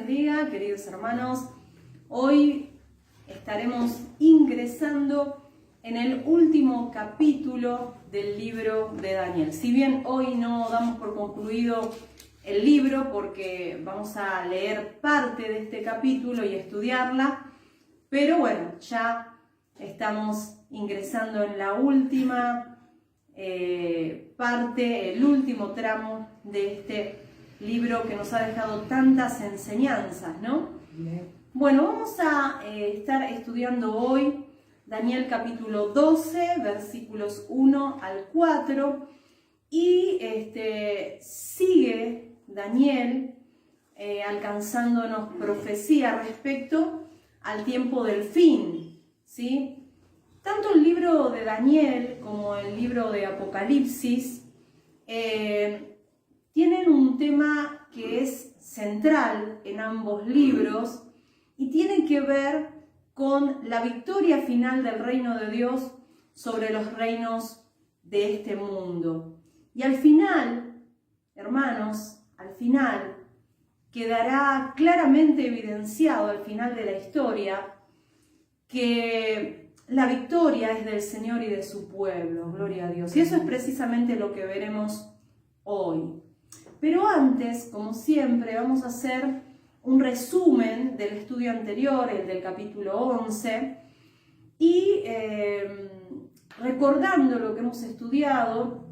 bendiga, queridos hermanos. Hoy estaremos ingresando en el último capítulo del libro de Daniel. Si bien hoy no damos por concluido el libro porque vamos a leer parte de este capítulo y estudiarla, pero bueno, ya estamos ingresando en la última parte, el último tramo de este libro que nos ha dejado tantas enseñanzas, ¿no? Bien. Bueno, vamos a estar estudiando hoy Daniel capítulo 12, versículos 1 al 4, y sigue Daniel alcanzándonos profecía respecto al tiempo del fin, ¿sí? Tanto el libro de Daniel como el libro de Apocalipsis tienen un tema que es central en ambos libros y tienen que ver con la victoria final del reino de Dios sobre los reinos de este mundo. Y al final, hermanos, al final quedará claramente evidenciado al final de la historia que la victoria es del Señor y de su pueblo, gloria a Dios. Y eso es precisamente lo que veremos hoy. Pero antes, como siempre, vamos a hacer un resumen del estudio anterior, el del capítulo 11, y recordando lo que hemos estudiado,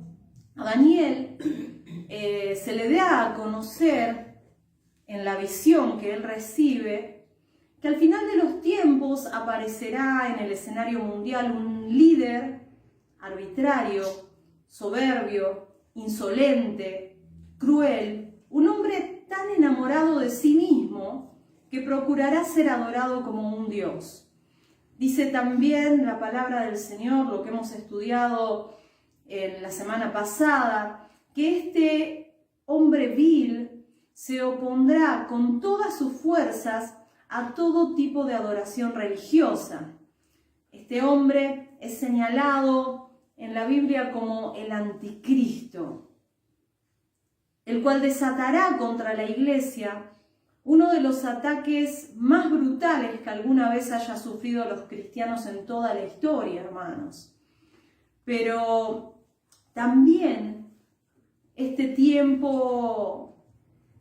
a Daniel se le da a conocer en la visión que él recibe que al final de los tiempos aparecerá en el escenario mundial un líder arbitrario, soberbio, insolente, cruel, un hombre tan enamorado de sí mismo que procurará ser adorado como un dios. Dice también la palabra del Señor, lo que hemos estudiado en la semana pasada, que este hombre vil se opondrá con todas sus fuerzas a todo tipo de adoración religiosa. Este hombre es señalado en la Biblia como el anticristo, el cual desatará contra la iglesia uno de los ataques más brutales que alguna vez haya sufrido los cristianos en toda la historia, hermanos. Pero también este tiempo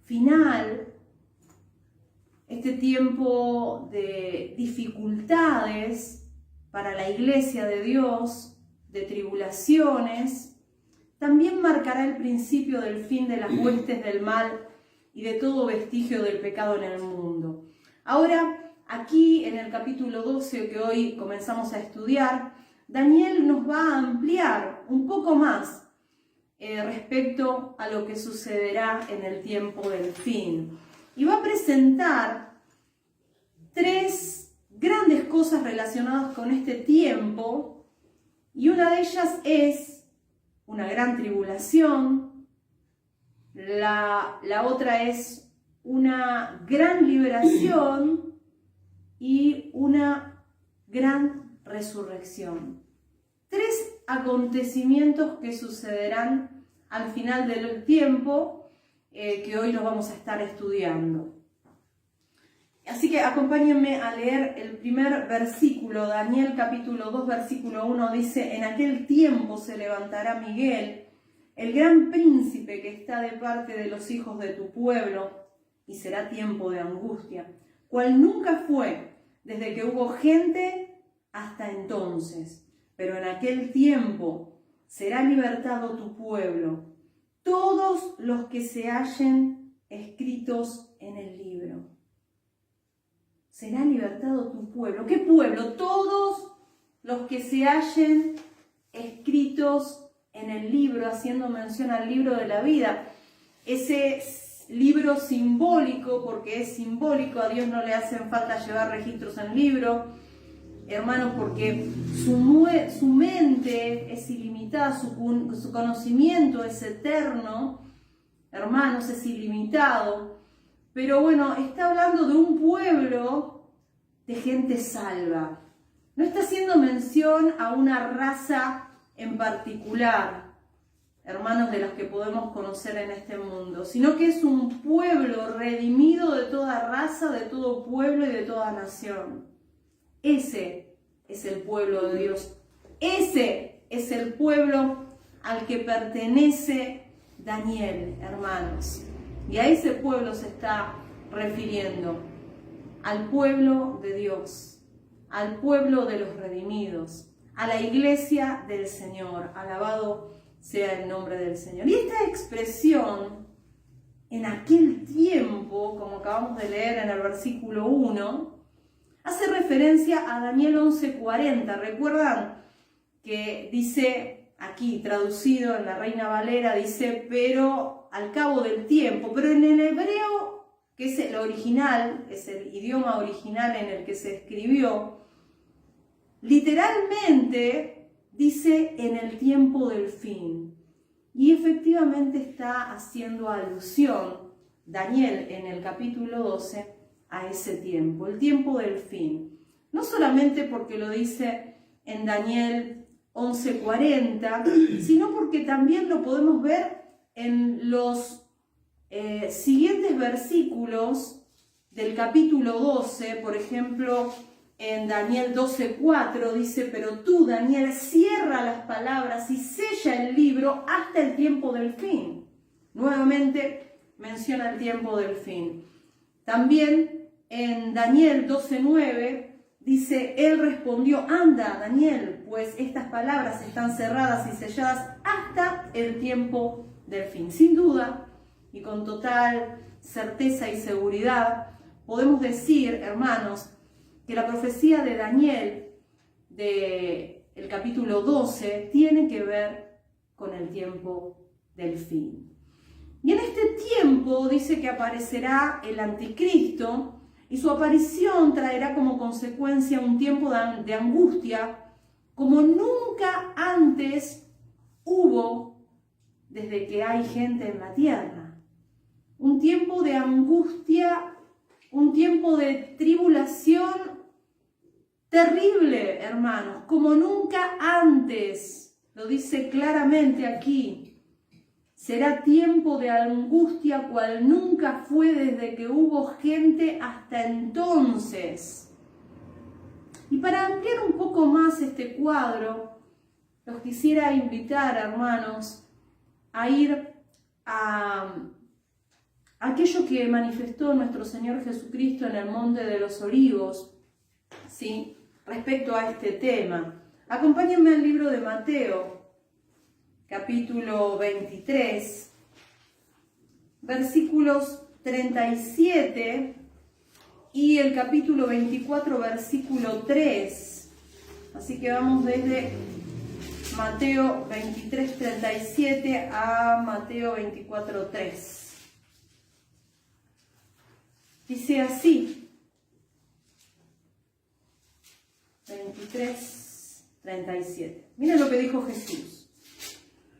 final, este tiempo de dificultades para la iglesia de Dios, de tribulaciones, también marcará el principio del fin de las huestes del mal y de todo vestigio del pecado en el mundo. Ahora, aquí en el capítulo 12 que hoy comenzamos a estudiar, Daniel nos va a ampliar un poco más respecto a lo que sucederá en el tiempo del fin. Y va a presentar tres grandes cosas relacionadas con este tiempo, y una de ellas es una gran tribulación, la otra es una gran liberación y una gran resurrección. Tres acontecimientos que sucederán al final del tiempo que hoy los vamos a estar estudiando. Así que acompáñenme a leer el primer versículo. Daniel capítulo 2 versículo 1 dice: en aquel tiempo se levantará Miguel, el gran príncipe que está de parte de los hijos de tu pueblo, y será tiempo de angustia, cual nunca fue desde que hubo gente hasta entonces. Pero en aquel tiempo será libertado tu pueblo, todos los que se hallen escritos en el libro. Será libertado tu pueblo. ¿Qué pueblo? Todos los que se hallen escritos en el libro, haciendo mención al libro de la vida. Ese libro simbólico, porque es simbólico, a Dios no le hacen falta llevar registros en libro, hermanos, porque su mente es ilimitada, su conocimiento es eterno, hermanos, es ilimitado. Pero bueno, está hablando de un pueblo de gente salva. No está haciendo mención a una raza en particular, hermanos, de los que podemos conocer en este mundo, sino que es un pueblo redimido de toda raza, de todo pueblo y de toda nación. Ese es el pueblo de Dios. Ese es el pueblo al que pertenece Daniel, hermanos. Y a ese pueblo se está refiriendo, al pueblo de Dios, al pueblo de los redimidos, a la iglesia del Señor. Alabado sea el nombre del Señor. Y esta expresión, en aquel tiempo, como acabamos de leer en el versículo 1, hace referencia a Daniel 11:40. ¿Recuerdan que dice aquí, traducido en la Reina Valera, dice, pero al cabo del tiempo? Pero en el hebreo, que es el original, es el idioma original en el que se escribió, literalmente dice en el tiempo del fin. Y efectivamente está haciendo alusión Daniel en el capítulo 12 a ese tiempo, el tiempo del fin. No solamente porque lo dice en Daniel 11:40, sino porque también lo podemos ver en los siguientes versículos del capítulo 12, por ejemplo, en Daniel 12:4 dice, pero tú, Daniel, cierra las palabras y sella el libro hasta el tiempo del fin. Nuevamente menciona el tiempo del fin. También en Daniel 12:9 dice, él respondió, anda, Daniel, pues estas palabras están cerradas y selladas hasta el tiempo del fin. Sin duda y con total certeza y seguridad, podemos decir, hermanos, que la profecía de Daniel, del capítulo 12, tiene que ver con el tiempo del fin. Y en este tiempo dice que aparecerá el anticristo, y su aparición traerá como consecuencia un tiempo de angustia como nunca antes hubo desde que hay gente en la tierra. Un tiempo de angustia, un tiempo de tribulación terrible, hermanos, como nunca antes. Lo dice claramente aquí. Será tiempo de angustia cual nunca fue desde que hubo gente hasta entonces. Y para ampliar un poco más este cuadro, los quisiera invitar, hermanos, a ir a aquello que manifestó nuestro Señor Jesucristo en el Monte de los Olivos, ¿sí?, respecto a este tema. Acompáñenme al libro de Mateo, capítulo 23, versículos 37 y el capítulo 24, versículo 3. Así que vamos desde Mateo 23, 37 a Mateo 24, 3. Dice así, 23, 37. Miren lo que dijo Jesús.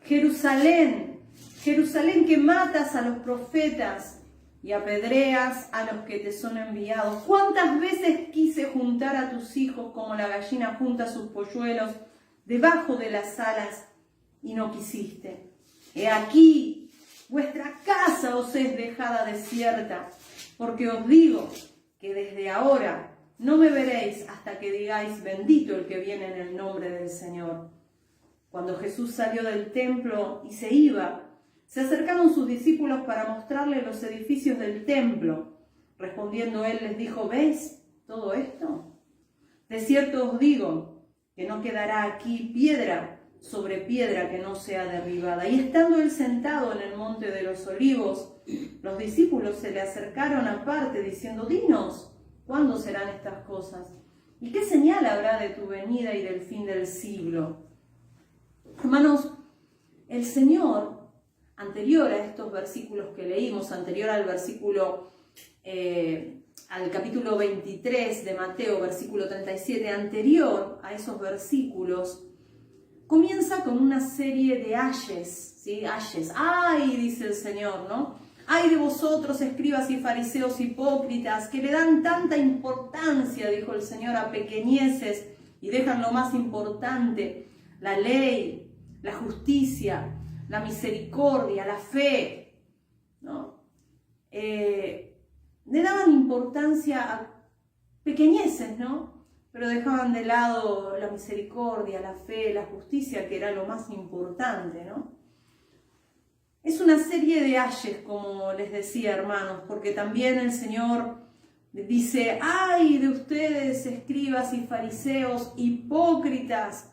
Jerusalén, Jerusalén, que matas a los profetas y apedreas a los que te son enviados. ¿Cuántas veces quise juntar a tus hijos como la gallina junta sus polluelos debajo de las alas y no quisiste? He aquí, vuestra casa os es dejada desierta, porque os digo que desde ahora no me veréis hasta que digáis, bendito el que viene en el nombre del Señor. Cuando Jesús salió del templo y se iba, se acercaron sus discípulos para mostrarle los edificios del templo. Respondiendo él les dijo, ¿veis todo esto? De cierto os digo que no quedará aquí piedra sobre piedra que no sea derribada. Y estando él sentado en el monte de los Olivos, los discípulos se le acercaron aparte diciendo, dinos, ¿cuándo serán estas cosas? ¿Y qué señal habrá de tu venida y del fin del siglo? Hermanos, el Señor, anterior a estos versículos que leímos, anterior al versículo, al capítulo 23 de Mateo, versículo 37, anterior a esos versículos, comienza con una serie de ayes, ¿sí? Ayes. ¡Ay!, dice el Señor, ¿no? ¡Ay de vosotros, escribas y fariseos hipócritas, que le dan tanta importancia, dijo el Señor, a pequeñeces y dejan lo más importante, la ley, la justicia, la misericordia, la fe, ¿no? le daban importancia a pequeñeces, ¿no? Pero dejaban de lado la misericordia, la fe, la justicia, que era lo más importante, ¿no? Es una serie de ayes, como les decía, hermanos, porque también el Señor dice: ¡ay de ustedes, escribas y fariseos, hipócritas,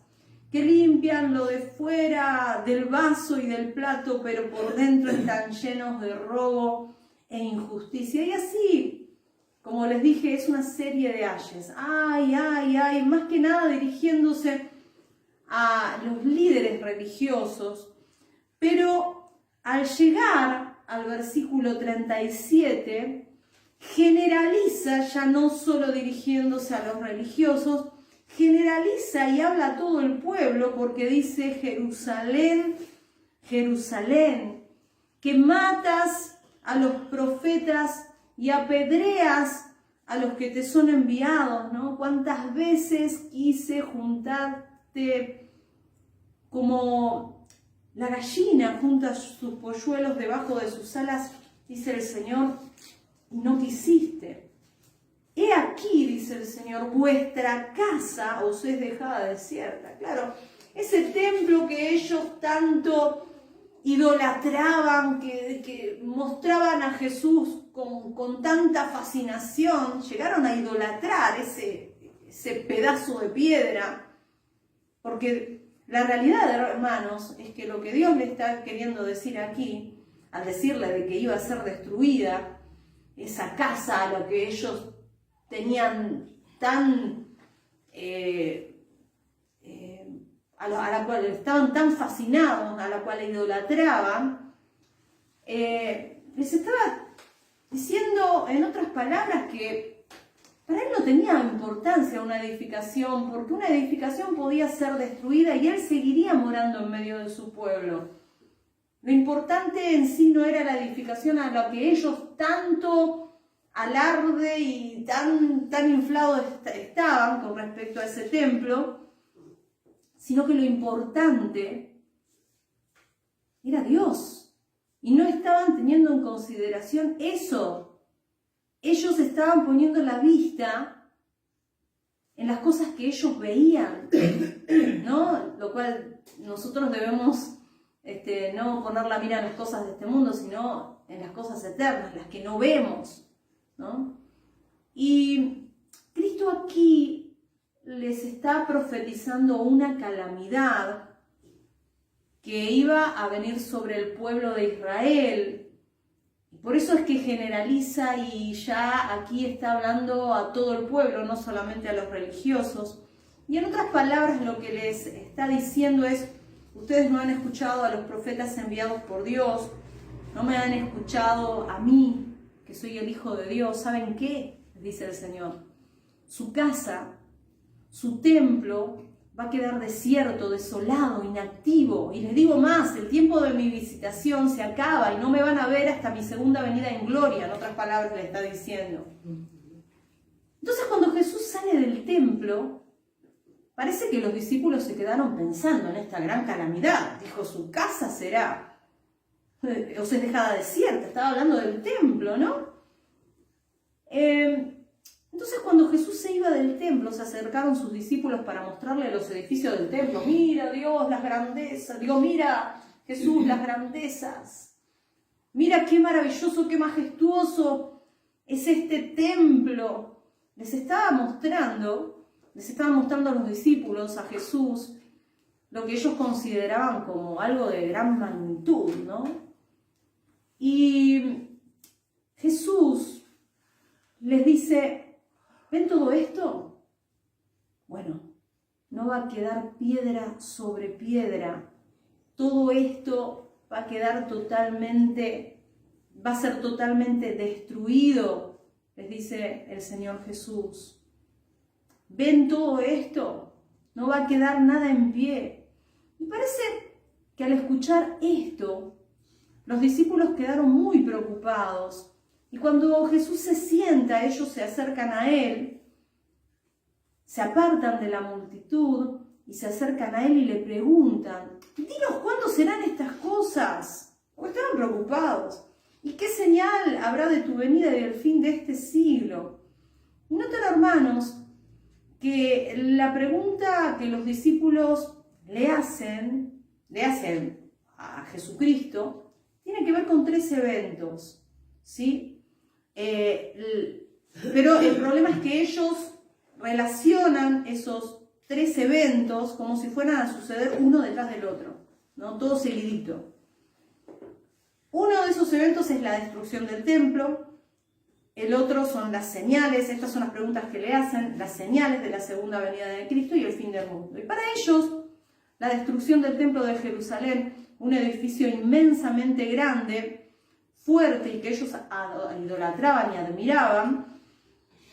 que limpian lo de fuera del vaso y del plato, pero por dentro están llenos de robo e injusticia! Y así, como les dije, es una serie de ayes. ¡Ay, ay, ay! Más que nada dirigiéndose a los líderes religiosos, pero al llegar al versículo 37, generaliza, ya no solo dirigiéndose a los religiosos, generaliza y habla a todo el pueblo, porque dice: Jerusalén, Jerusalén, que matas a los profetas y apedreas a los que te son enviados, ¿no? ¿Cuántas veces quise juntarte como la gallina junta sus polluelos debajo de sus alas, dice el Señor, y no quisiste? He aquí, dice el Señor, vuestra casa os es dejada desierta. Claro, ese templo que ellos tanto idolatraban, que mostraban a Jesús con tanta fascinación, llegaron a idolatrar ese pedazo de piedra, porque la realidad, hermanos, es que lo que Dios le está queriendo decir aquí, al decirle de que iba a ser destruida esa casa a la que ellos tenían tan, a la cual estaban tan fascinados, a la cual idolatraban, les estaba diciendo, en otras palabras, que para él no tenía importancia una edificación, porque una edificación podía ser destruida y él seguiría morando en medio de su pueblo. Lo importante en sí no era la edificación a la que ellos tanto alarde y tan inflados estaban con respecto a ese templo, sino que lo importante era Dios. Y no estaban teniendo en consideración eso. Ellos estaban poniendo la vista en las cosas que ellos veían, ¿no? Lo cual nosotros debemos no poner la mira en las cosas de este mundo, sino en las cosas eternas, las que no vemos, ¿no? Y Cristo aquí les está profetizando una calamidad que iba a venir sobre el pueblo de Israel. Por eso es que generaliza y ya aquí está hablando a todo el pueblo, no solamente a los religiosos. Y en otras palabras, lo que les está diciendo es: ustedes no han escuchado a los profetas enviados por Dios, no me han escuchado a mí, que soy el Hijo de Dios. ¿Saben qué? Dice el Señor. Su casa, su templo, va a quedar desierto, desolado, inactivo. Y les digo más, el tiempo de mi visitación se acaba y no me van a ver hasta mi segunda venida en gloria, en otras palabras le está diciendo. Entonces, cuando Jesús sale del templo, parece que los discípulos se quedaron pensando en esta gran calamidad. Dijo: su casa será, os es dejada desierta. Estaba hablando del templo, ¿no? Entonces, cuando Jesús se iba del templo, se acercaron sus discípulos para mostrarle los edificios del templo. Mira, Dios, las grandezas. Digo, mira, Jesús, las grandezas. Mira qué maravilloso, qué majestuoso es este templo. Les estaban mostrando a los discípulos, a Jesús, lo que ellos consideraban como algo de gran magnitud, ¿no? Y Jesús les dice: ¿ven todo esto? Bueno, no va a quedar piedra sobre piedra. Todo esto va a quedar va a ser totalmente destruido, les dice el Señor Jesús. ¿Ven todo esto? No va a quedar nada en pie. Y parece que al escuchar esto, los discípulos quedaron muy preocupados. Y cuando Jesús se sienta, ellos se acercan a Él, se apartan de la multitud y se acercan a Él y le preguntan: dinos, ¿cuándo serán estas cosas? Porque estaban preocupados. ¿Y qué señal habrá de tu venida y del fin de este siglo? Y noten, hermanos, que la pregunta que los discípulos le hacen a Jesucristo, tiene que ver con 3 eventos, ¿sí? Pero el problema es que ellos relacionan esos 3 eventos como si fueran a suceder uno detrás del otro, ¿no? Todo seguidito. Uno de esos eventos es la destrucción del templo, el otro son las señales, estas son las preguntas que le hacen, las señales de la segunda venida de Cristo y el fin del mundo. Y para ellos, la destrucción del templo de Jerusalén, un edificio inmensamente grande, fuerte y que ellos idolatraban y admiraban,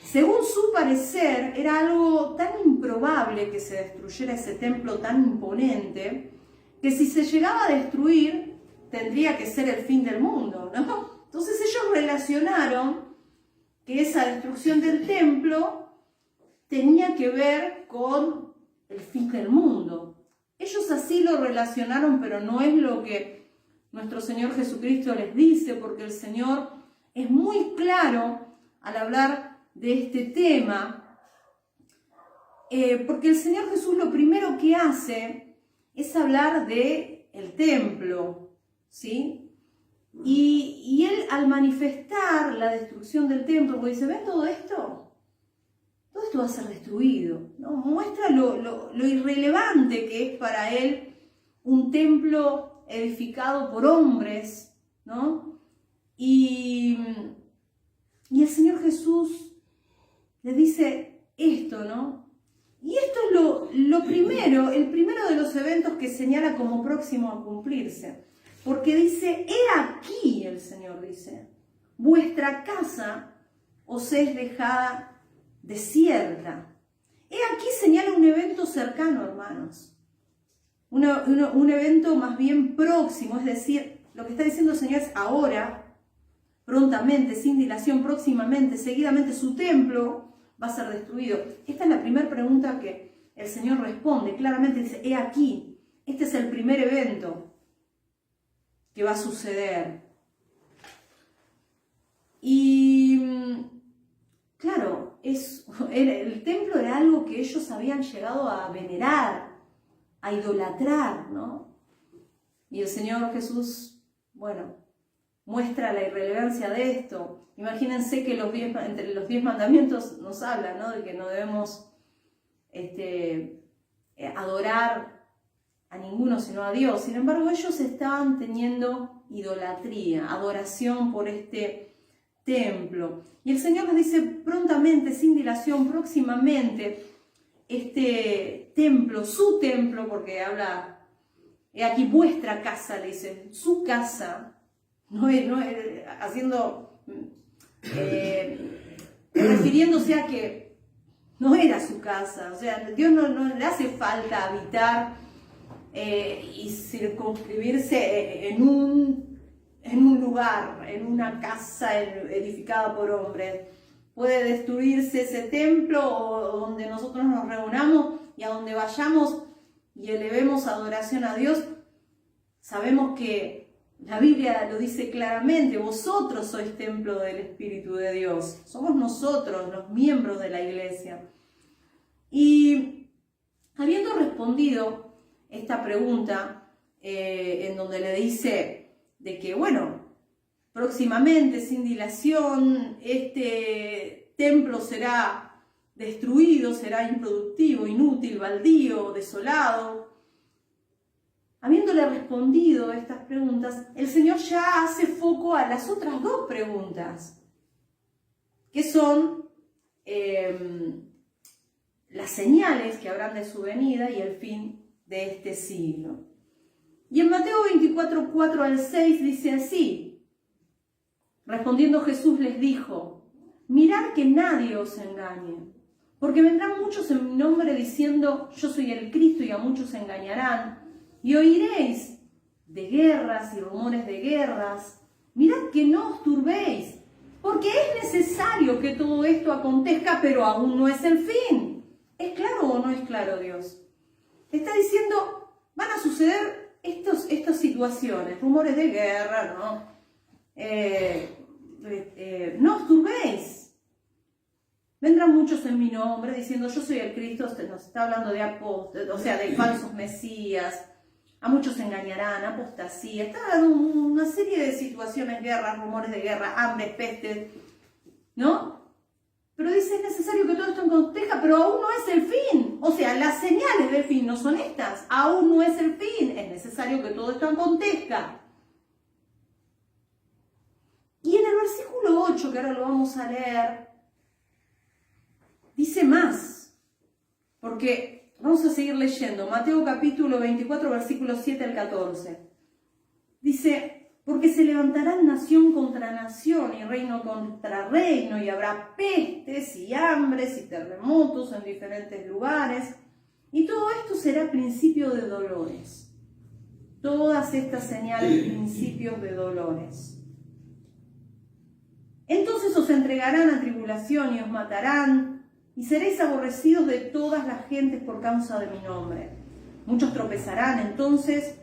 según su parecer, era algo tan improbable que se destruyera ese templo tan imponente, que si se llegaba a destruir, tendría que ser el fin del mundo, ¿no? Entonces ellos relacionaron que esa destrucción del templo tenía que ver con el fin del mundo. Ellos así lo relacionaron, pero no es lo que nuestro Señor Jesucristo les dice, porque el Señor es muy claro al hablar de este tema, porque el Señor Jesús lo primero que hace es hablar del templo, ¿sí? Y él, al manifestar la destrucción del templo, pues dice, ¿ven todo esto? Todo esto va a ser destruido, ¿no? Muestra lo irrelevante que es para él un templo edificado por hombres, ¿no? Y el Señor Jesús le dice esto, ¿no? Y esto es lo primero, el primero de los eventos que señala como próximo a cumplirse. Porque dice, he aquí, el Señor dice, vuestra casa os es dejada desierta. He aquí señala un evento cercano, hermanos. Un evento más bien próximo, es decir, lo que está diciendo el Señor es ahora, prontamente, sin dilación, próximamente, seguidamente, su templo va a ser destruido. Esta es la primera pregunta que el Señor responde. Claramente dice, he aquí, este es el primer evento que va a suceder. Y claro, el templo era algo que ellos habían llegado a venerar, a idolatrar, ¿no? Y el Señor Jesús, bueno, muestra la irrelevancia de esto. Imagínense que entre los 10 mandamientos nos habla, ¿no? De que no debemos adorar a ninguno sino a Dios. Sin embargo, ellos estaban teniendo idolatría, adoración por este templo. Y el Señor les dice prontamente, sin dilación, próximamente, este templo, su templo, porque habla, he aquí vuestra casa, le dice, su casa, refiriéndose a que no era su casa, o sea, Dios no le hace falta habitar y circunscribirse en un lugar, en una casa edificada por hombres. Puede destruirse ese templo o donde nosotros nos reunamos y a donde vayamos y elevemos adoración a Dios. Sabemos que la Biblia lo dice claramente, vosotros sois templo del Espíritu de Dios. Somos nosotros los miembros de la iglesia. Y habiendo respondido esta pregunta, en donde le dice de que, bueno, próximamente, sin dilación, este templo será destruido, será improductivo, inútil, baldío, desolado. Habiéndole respondido estas preguntas, el Señor ya hace foco a las otras 2 preguntas, que son las señales que habrán de su venida y el fin de este siglo. Y en Mateo 24, 4 al 6 dice así: respondiendo Jesús les dijo, mirad que nadie os engañe, porque vendrán muchos en mi nombre diciendo, yo soy el Cristo, y a muchos engañarán, y oiréis de guerras y rumores de guerras. Mirad que no os turbéis, porque es necesario que todo esto acontezca, pero aún no es el fin. ¿Es claro o no es claro Dios? Está diciendo, van a suceder estas situaciones, rumores de guerra, ¿no? no os turbéis. Vendrán muchos en mi nombre diciendo yo soy el Cristo, nos está hablando de apóstoles, o sea, de falsos mesías. A muchos engañarán, apostasía, está dando una serie de situaciones, guerras, rumores de guerra, hambre, peste, ¿no? Pero dice, es necesario que todo esto acontezca, pero aún no es el fin. O sea, las señales del fin no son estas, aún no es el fin, es necesario que todo esto acontezca. Y en el versículo 8, que ahora lo vamos a leer, dice más, porque vamos a seguir leyendo, Mateo capítulo 24, versículos 7 al 14. Dice, porque se levantarán nación contra nación y reino contra reino, y habrá pestes y hambres y terremotos en diferentes lugares, y todo esto será principio de dolores. Todas estas señales, principios de dolores. Entonces os entregarán a tribulación y os matarán, y seréis aborrecidos de todas las gentes por causa de mi nombre. Muchos tropezarán entonces,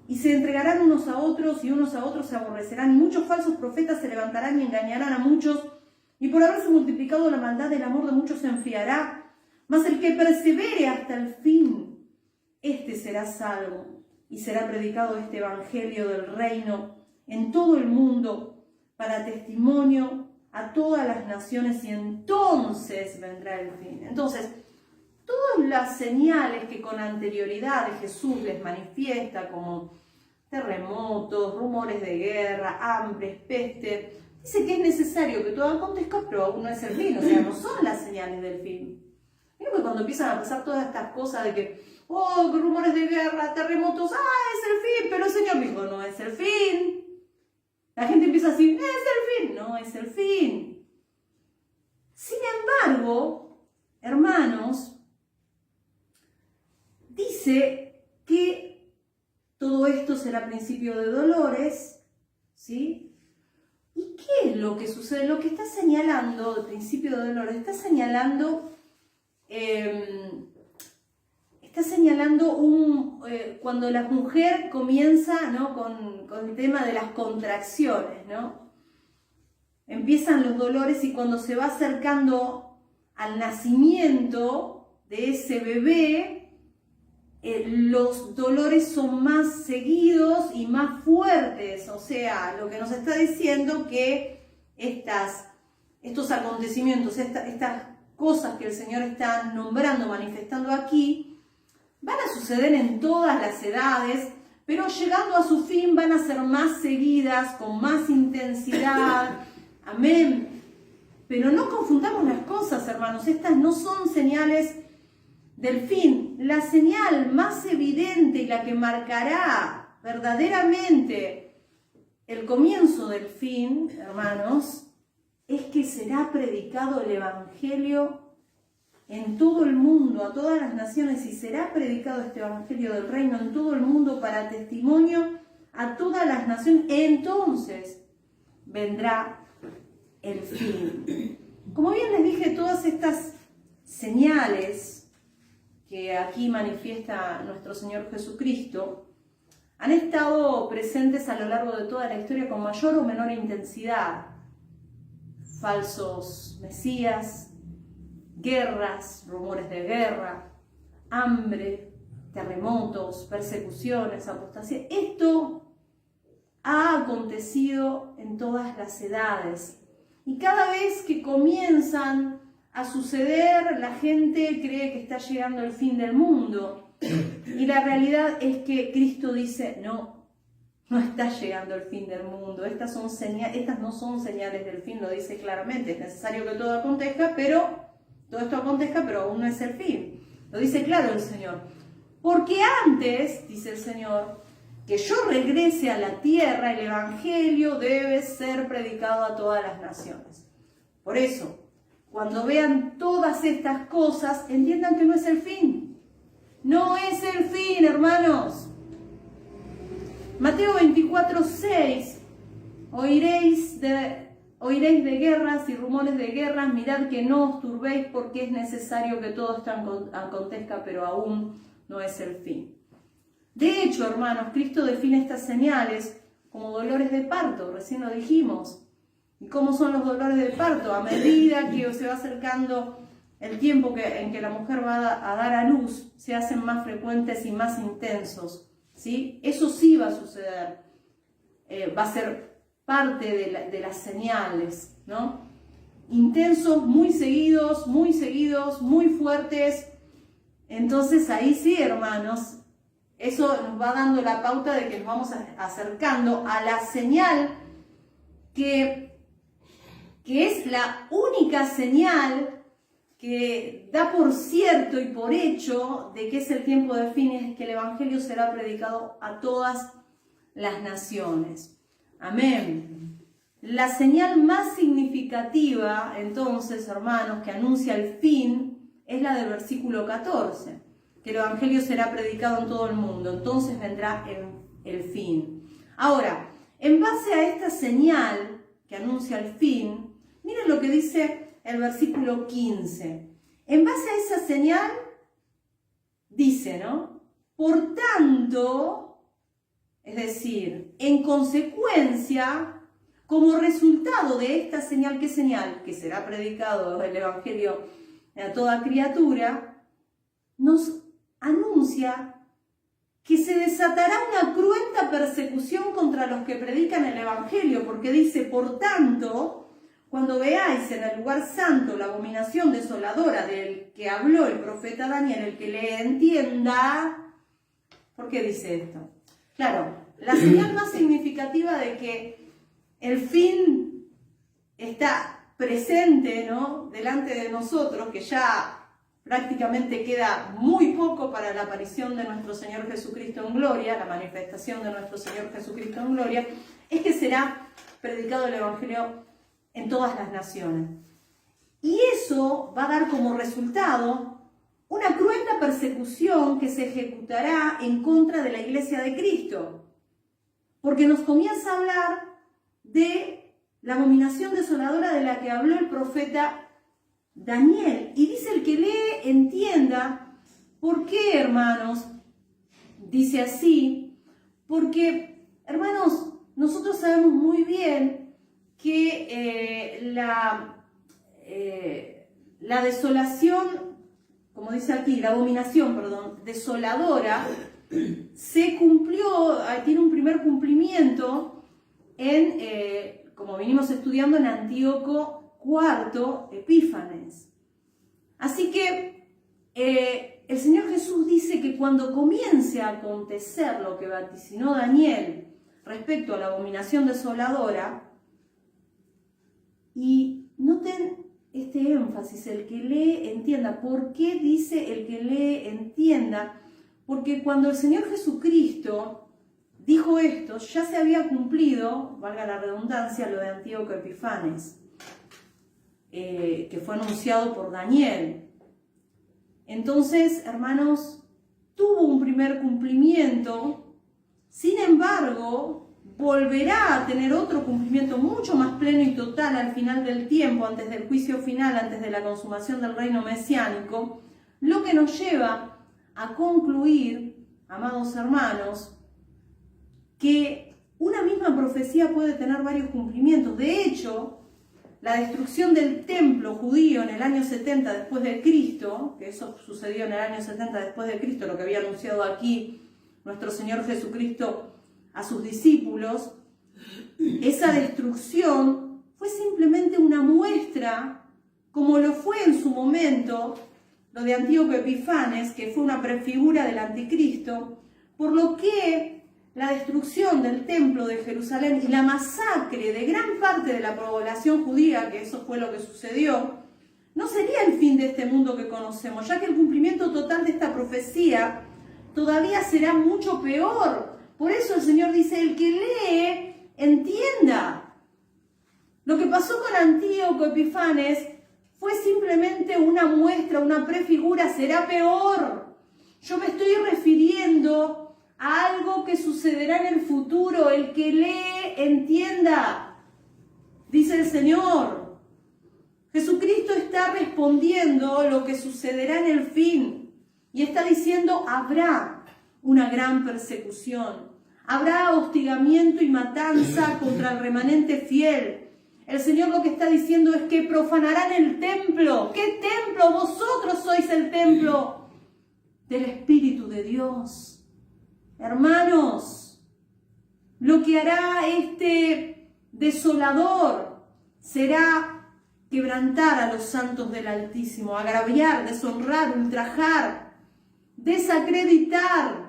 y se entregarán unos a otros, y unos a otros se aborrecerán, y muchos falsos profetas se levantarán y engañarán a muchos, y por haberse multiplicado la maldad, el amor de muchos se enfriará. Mas el que persevere hasta el fin, este será salvo, y será predicado este evangelio del reino en todo el mundo, para testimonio a todas las naciones, y entonces vendrá el fin. Entonces, todas las señales que con anterioridad Jesús les manifiesta, como terremotos, rumores de guerra, hambres, peste, dice que es necesario que todo acontezca, pero aún no es el fin, o sea, no son las señales del fin. Mira que cuando empiezan a pasar todas estas cosas de que, rumores de guerra, terremotos, es el fin, pero el Señor dijo, no es el fin. La gente empieza a decir, es el fin, no es el fin. Sin embargo, hermanos, dice que todo esto será principio de dolores, ¿sí? ¿Y qué es lo que sucede? Lo que está señalando, el principio de dolores, está señalando cuando la mujer comienza, ¿no? con el tema de las contracciones, ¿no? Empiezan los dolores y cuando se va acercando al nacimiento de ese bebé, los dolores son más seguidos y más fuertes. O sea, lo que nos está diciendo que estos acontecimientos, estas cosas que el Señor está nombrando, manifestando aquí, van a suceder en todas las edades, pero llegando a su fin van a ser más seguidas, con más intensidad. Amén. Pero no confundamos las cosas, hermanos. Estas no son señales del fin. La señal más evidente y la que marcará verdaderamente el comienzo del fin, hermanos, es que será predicado el Evangelio en todo el mundo, a todas las naciones, y será predicado este evangelio del reino en todo el mundo para testimonio a todas las naciones. Entonces vendrá el fin. Como bien les dije, todas estas señales que aquí manifiesta nuestro Señor Jesucristo han estado presentes a lo largo de toda la historia con mayor o menor intensidad. Falsos mesías, guerras, rumores de guerra, hambre, terremotos, persecuciones, apostasía. Esto ha acontecido en todas las edades. Y cada vez que comienzan a suceder, la gente cree que está llegando el fin del mundo. Y la realidad es que Cristo dice, no está llegando el fin del mundo. Estas no son señales del fin, lo dice claramente. Es necesario que todo acontezca, todo esto acontezca, pero aún no es el fin. Lo dice claro el Señor. Porque antes, dice el Señor, que yo regrese a la tierra, el Evangelio debe ser predicado a todas las naciones. Por eso, cuando vean todas estas cosas, entiendan que no es el fin. No es el fin, hermanos. Mateo 24:6, oiréis de guerras y rumores de guerras, mirad que no os turbéis, porque es necesario que todo esto acontezca, pero aún no es el fin. De hecho, hermanos, Cristo define estas señales como dolores de parto, recién lo dijimos. ¿Y cómo son los dolores de parto? A medida que se va acercando el tiempo en que la mujer va a dar a luz, se hacen más frecuentes y más intensos, ¿sí? Eso sí va a suceder, va a ser parte de las señales, ¿no? Intensos, muy seguidos, muy fuertes. Entonces ahí sí, hermanos, eso nos va dando la pauta de que nos vamos acercando a la señal que es la única señal que da por cierto y por hecho de que es el tiempo de fin, es que el Evangelio será predicado a todas las naciones. Amén. La señal más significativa, entonces, hermanos, que anuncia el fin, es la del versículo 14, que el Evangelio será predicado en todo el mundo, entonces vendrá el fin. Ahora, en base a esta señal que anuncia el fin, miren lo que dice el versículo 15. En base a esa señal, dice, ¿no? Por tanto, es decir, en consecuencia, como resultado de esta señal, ¿qué señal? Que será predicado el Evangelio a toda criatura, nos anuncia que se desatará una cruenta persecución contra los que predican el Evangelio, porque dice, por tanto, cuando veáis en el lugar santo la abominación desoladora del que habló el profeta Daniel, el que le entienda, ¿por qué dice esto? Claro, la señal más significativa de que el fin está presente, ¿no?, delante de nosotros, que ya prácticamente queda muy poco para la aparición de nuestro Señor Jesucristo en gloria, la manifestación de nuestro Señor Jesucristo en gloria, es que será predicado el Evangelio en todas las naciones. Y eso va a dar como resultado una cruenta persecución que se ejecutará en contra de la Iglesia de Cristo, porque nos comienza a hablar de la abominación desoladora de la que habló el profeta Daniel. Y dice el que lee, entienda. ¿Por qué, hermanos? Dice así, porque, hermanos, nosotros sabemos muy bien que la desolación, como dice aquí, la abominación, perdón, desoladora, se cumplió, tiene un primer cumplimiento como venimos estudiando, en Antíoco IV Epífanes. Así que el Señor Jesús dice que cuando comience a acontecer lo que vaticinó Daniel respecto a la abominación desoladora, y noten este énfasis, el que lee entienda. ¿Por qué dice el que lee entienda? Porque cuando el Señor Jesucristo dijo esto, ya se había cumplido, valga la redundancia, lo de Antíoco Epífanes, que fue anunciado por Daniel. Entonces, hermanos, tuvo un primer cumplimiento, sin embargo, volverá a tener otro cumplimiento mucho más pleno y total al final del tiempo, antes del juicio final, antes de la consumación del reino mesiánico, lo que nos lleva a concluir, amados hermanos, que una misma profecía puede tener varios cumplimientos. De hecho, la destrucción del templo judío en el año 70 después de Cristo, que eso sucedió en el año 70 después de Cristo, lo que había anunciado aquí nuestro Señor Jesucristo a sus discípulos, esa destrucción fue simplemente una muestra, como lo fue en su momento lo de Antíoco Epífanes, que fue una prefigura del anticristo, por lo que la destrucción del templo de Jerusalén y la masacre de gran parte de la población judía, que eso fue lo que sucedió, no sería el fin de este mundo que conocemos, ya que el cumplimiento total de esta profecía todavía será mucho peor. Por eso el Señor dice, el que lee, entienda. Lo que pasó con Antíoco Epífanes fue simplemente una muestra, una prefigura, será peor. Yo me estoy refiriendo a algo que sucederá en el futuro. El que lee, entienda, dice el Señor. Jesucristo está respondiendo lo que sucederá en el fin y está diciendo, habrá una gran persecución. Habrá hostigamiento y matanza contra el remanente fiel. El Señor lo que está diciendo es que profanarán el templo. ¿Qué templo? Vosotros sois el templo del Espíritu de Dios. Hermanos, lo que hará este desolador será quebrantar a los santos del Altísimo, agraviar, deshonrar, ultrajar, desacreditar,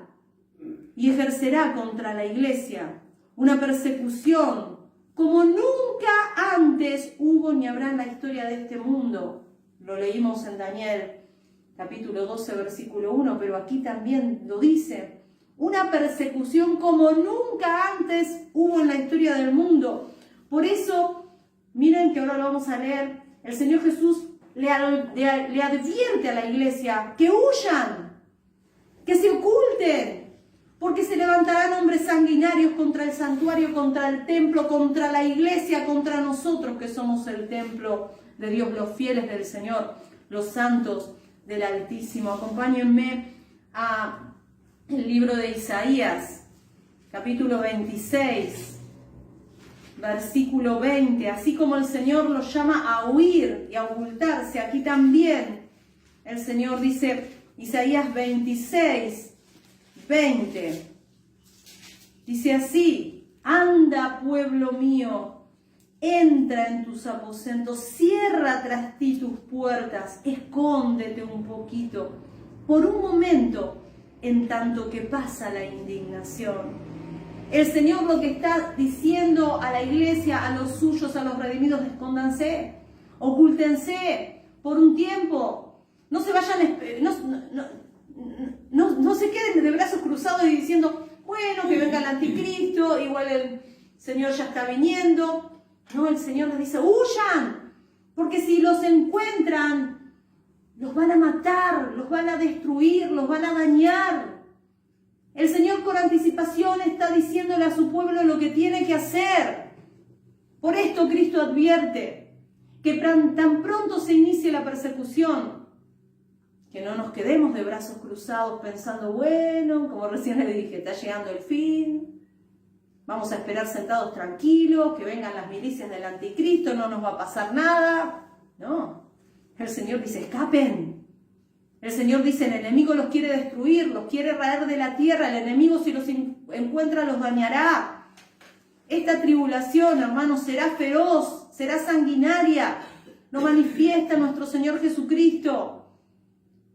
y ejercerá contra la iglesia una persecución como nunca antes hubo ni habrá en la historia de este mundo. Lo leímos en Daniel capítulo 12, versículo 1, pero aquí también lo dice. Una persecución como nunca antes hubo en la historia del mundo. Por eso, miren que ahora lo vamos a leer, el Señor Jesús le advierte a la iglesia que huyan, que se oculten, porque se levantarán hombres sanguinarios contra el santuario, contra el templo, contra la iglesia, contra nosotros que somos el templo de Dios, los fieles del Señor, los santos del Altísimo. Acompáñenme a el libro de Isaías, capítulo 26, versículo 20. Así como el Señor los llama a huir y a ocultarse, aquí también el Señor dice, Isaías 26, 20. Dice así: anda, pueblo mío, entra en tus aposentos, cierra tras ti tus puertas, escóndete un poquito, por un momento, en tanto que pasa la indignación. El Señor lo que está diciendo a la iglesia, a los suyos, a los redimidos: escóndanse, ocúltense por un tiempo, no se vayan, no se queden de brazos cruzados y diciendo, bueno, que venga el anticristo, igual el Señor ya está viniendo. No, el Señor les dice, huyan, porque si los encuentran, los van a matar, los van a destruir, los van a dañar. El Señor con anticipación está diciéndole a su pueblo lo que tiene que hacer. Por esto Cristo advierte que tan pronto se inicie la persecución, que no nos quedemos de brazos cruzados pensando, bueno, como recién le dije, está llegando el fin, vamos a esperar sentados tranquilos, que vengan las milicias del anticristo, no nos va a pasar nada. No, el Señor dice, escapen. El Señor dice, el enemigo los quiere destruir, los quiere raer de la tierra, el enemigo si los encuentra los dañará. Esta tribulación, hermanos, será feroz, será sanguinaria, lo manifiesta nuestro Señor Jesucristo.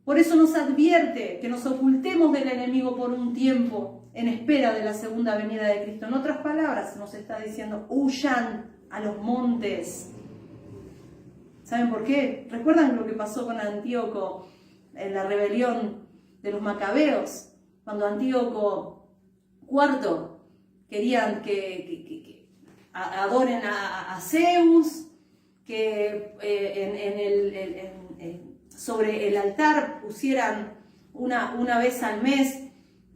Por eso nos advierte que nos ocultemos del enemigo por un tiempo en espera de la segunda venida de Cristo. En otras palabras, nos está diciendo, huyan a los montes. ¿Saben por qué? ¿Recuerdan lo que pasó con Antíoco en la rebelión de los macabeos? Cuando Antíoco IV querían que adoren a Zeus, que sobre el altar pusieran una vez al mes,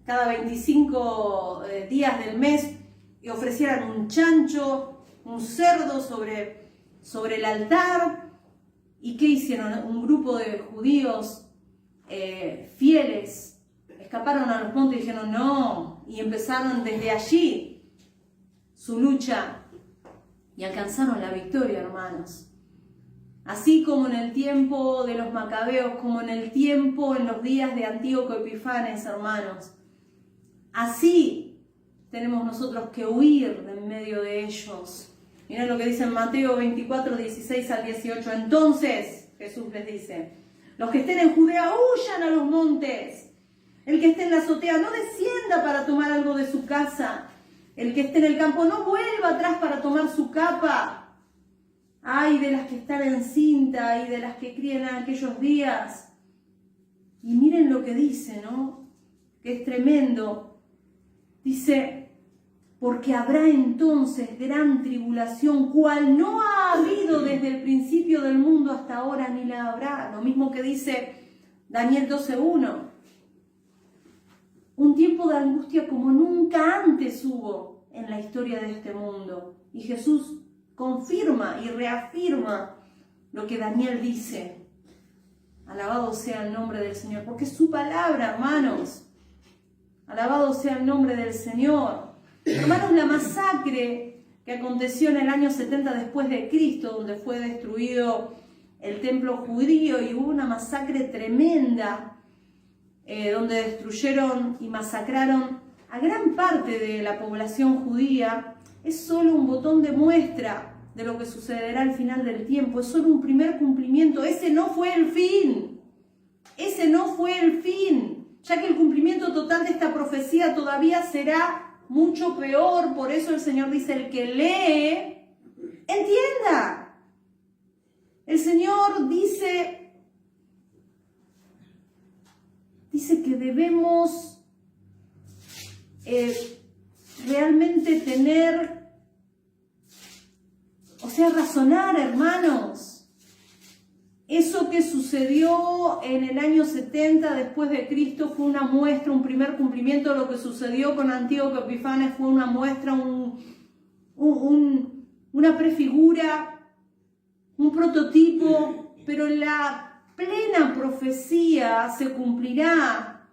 cada 25 días del mes, y ofrecieran un chancho, un cerdo sobre el altar. ¿Y qué hicieron? Un grupo de judíos fieles escaparon a los montes y dijeron no, y empezaron desde allí su lucha y alcanzaron la victoria, hermanos. Así como en el tiempo de los macabeos, como en los días de Antíoco Epifanes, hermanos. Así tenemos nosotros que huir de en medio de ellos. Miren lo que dice en Mateo 24, 16 al 18. Entonces, Jesús les dice, los que estén en Judea huyan a los montes. El que esté en la azotea no descienda para tomar algo de su casa. El que esté en el campo no vuelva atrás para tomar su capa. Ay de las que están encinta y de las que críen en aquellos días. Y miren lo que dice, ¿no? Que es tremendo. Dice, porque habrá entonces gran tribulación, cual no ha habido desde el principio del mundo hasta ahora, ni la habrá. Lo mismo que dice Daniel 12:1. Un tiempo de angustia como nunca antes hubo en la historia de este mundo. Y Jesús confirma y reafirma lo que Daniel dice. Alabado sea el nombre del Señor, porque es su palabra, hermanos. Alabado sea el nombre del Señor. Hermanos, la masacre que aconteció en el año 70 después de Cristo, donde fue destruido el templo judío y hubo una masacre tremenda, donde destruyeron y masacraron a gran parte de la población judía, es solo un botón de muestra de lo que sucederá al final del tiempo. Es solo un primer cumplimiento. Ese no fue el fin. Ese no fue el fin, ya que el cumplimiento total de esta profecía todavía será mucho peor. Por eso el Señor dice, el que lee, entienda. El Señor dice que debemos realmente tener, razonar, hermanos. Eso que sucedió en el año 70 después de Cristo fue una muestra, un primer cumplimiento. Lo que sucedió con Antíoco Epifanes fue una muestra, una prefigura, un prototipo, pero la plena profecía se cumplirá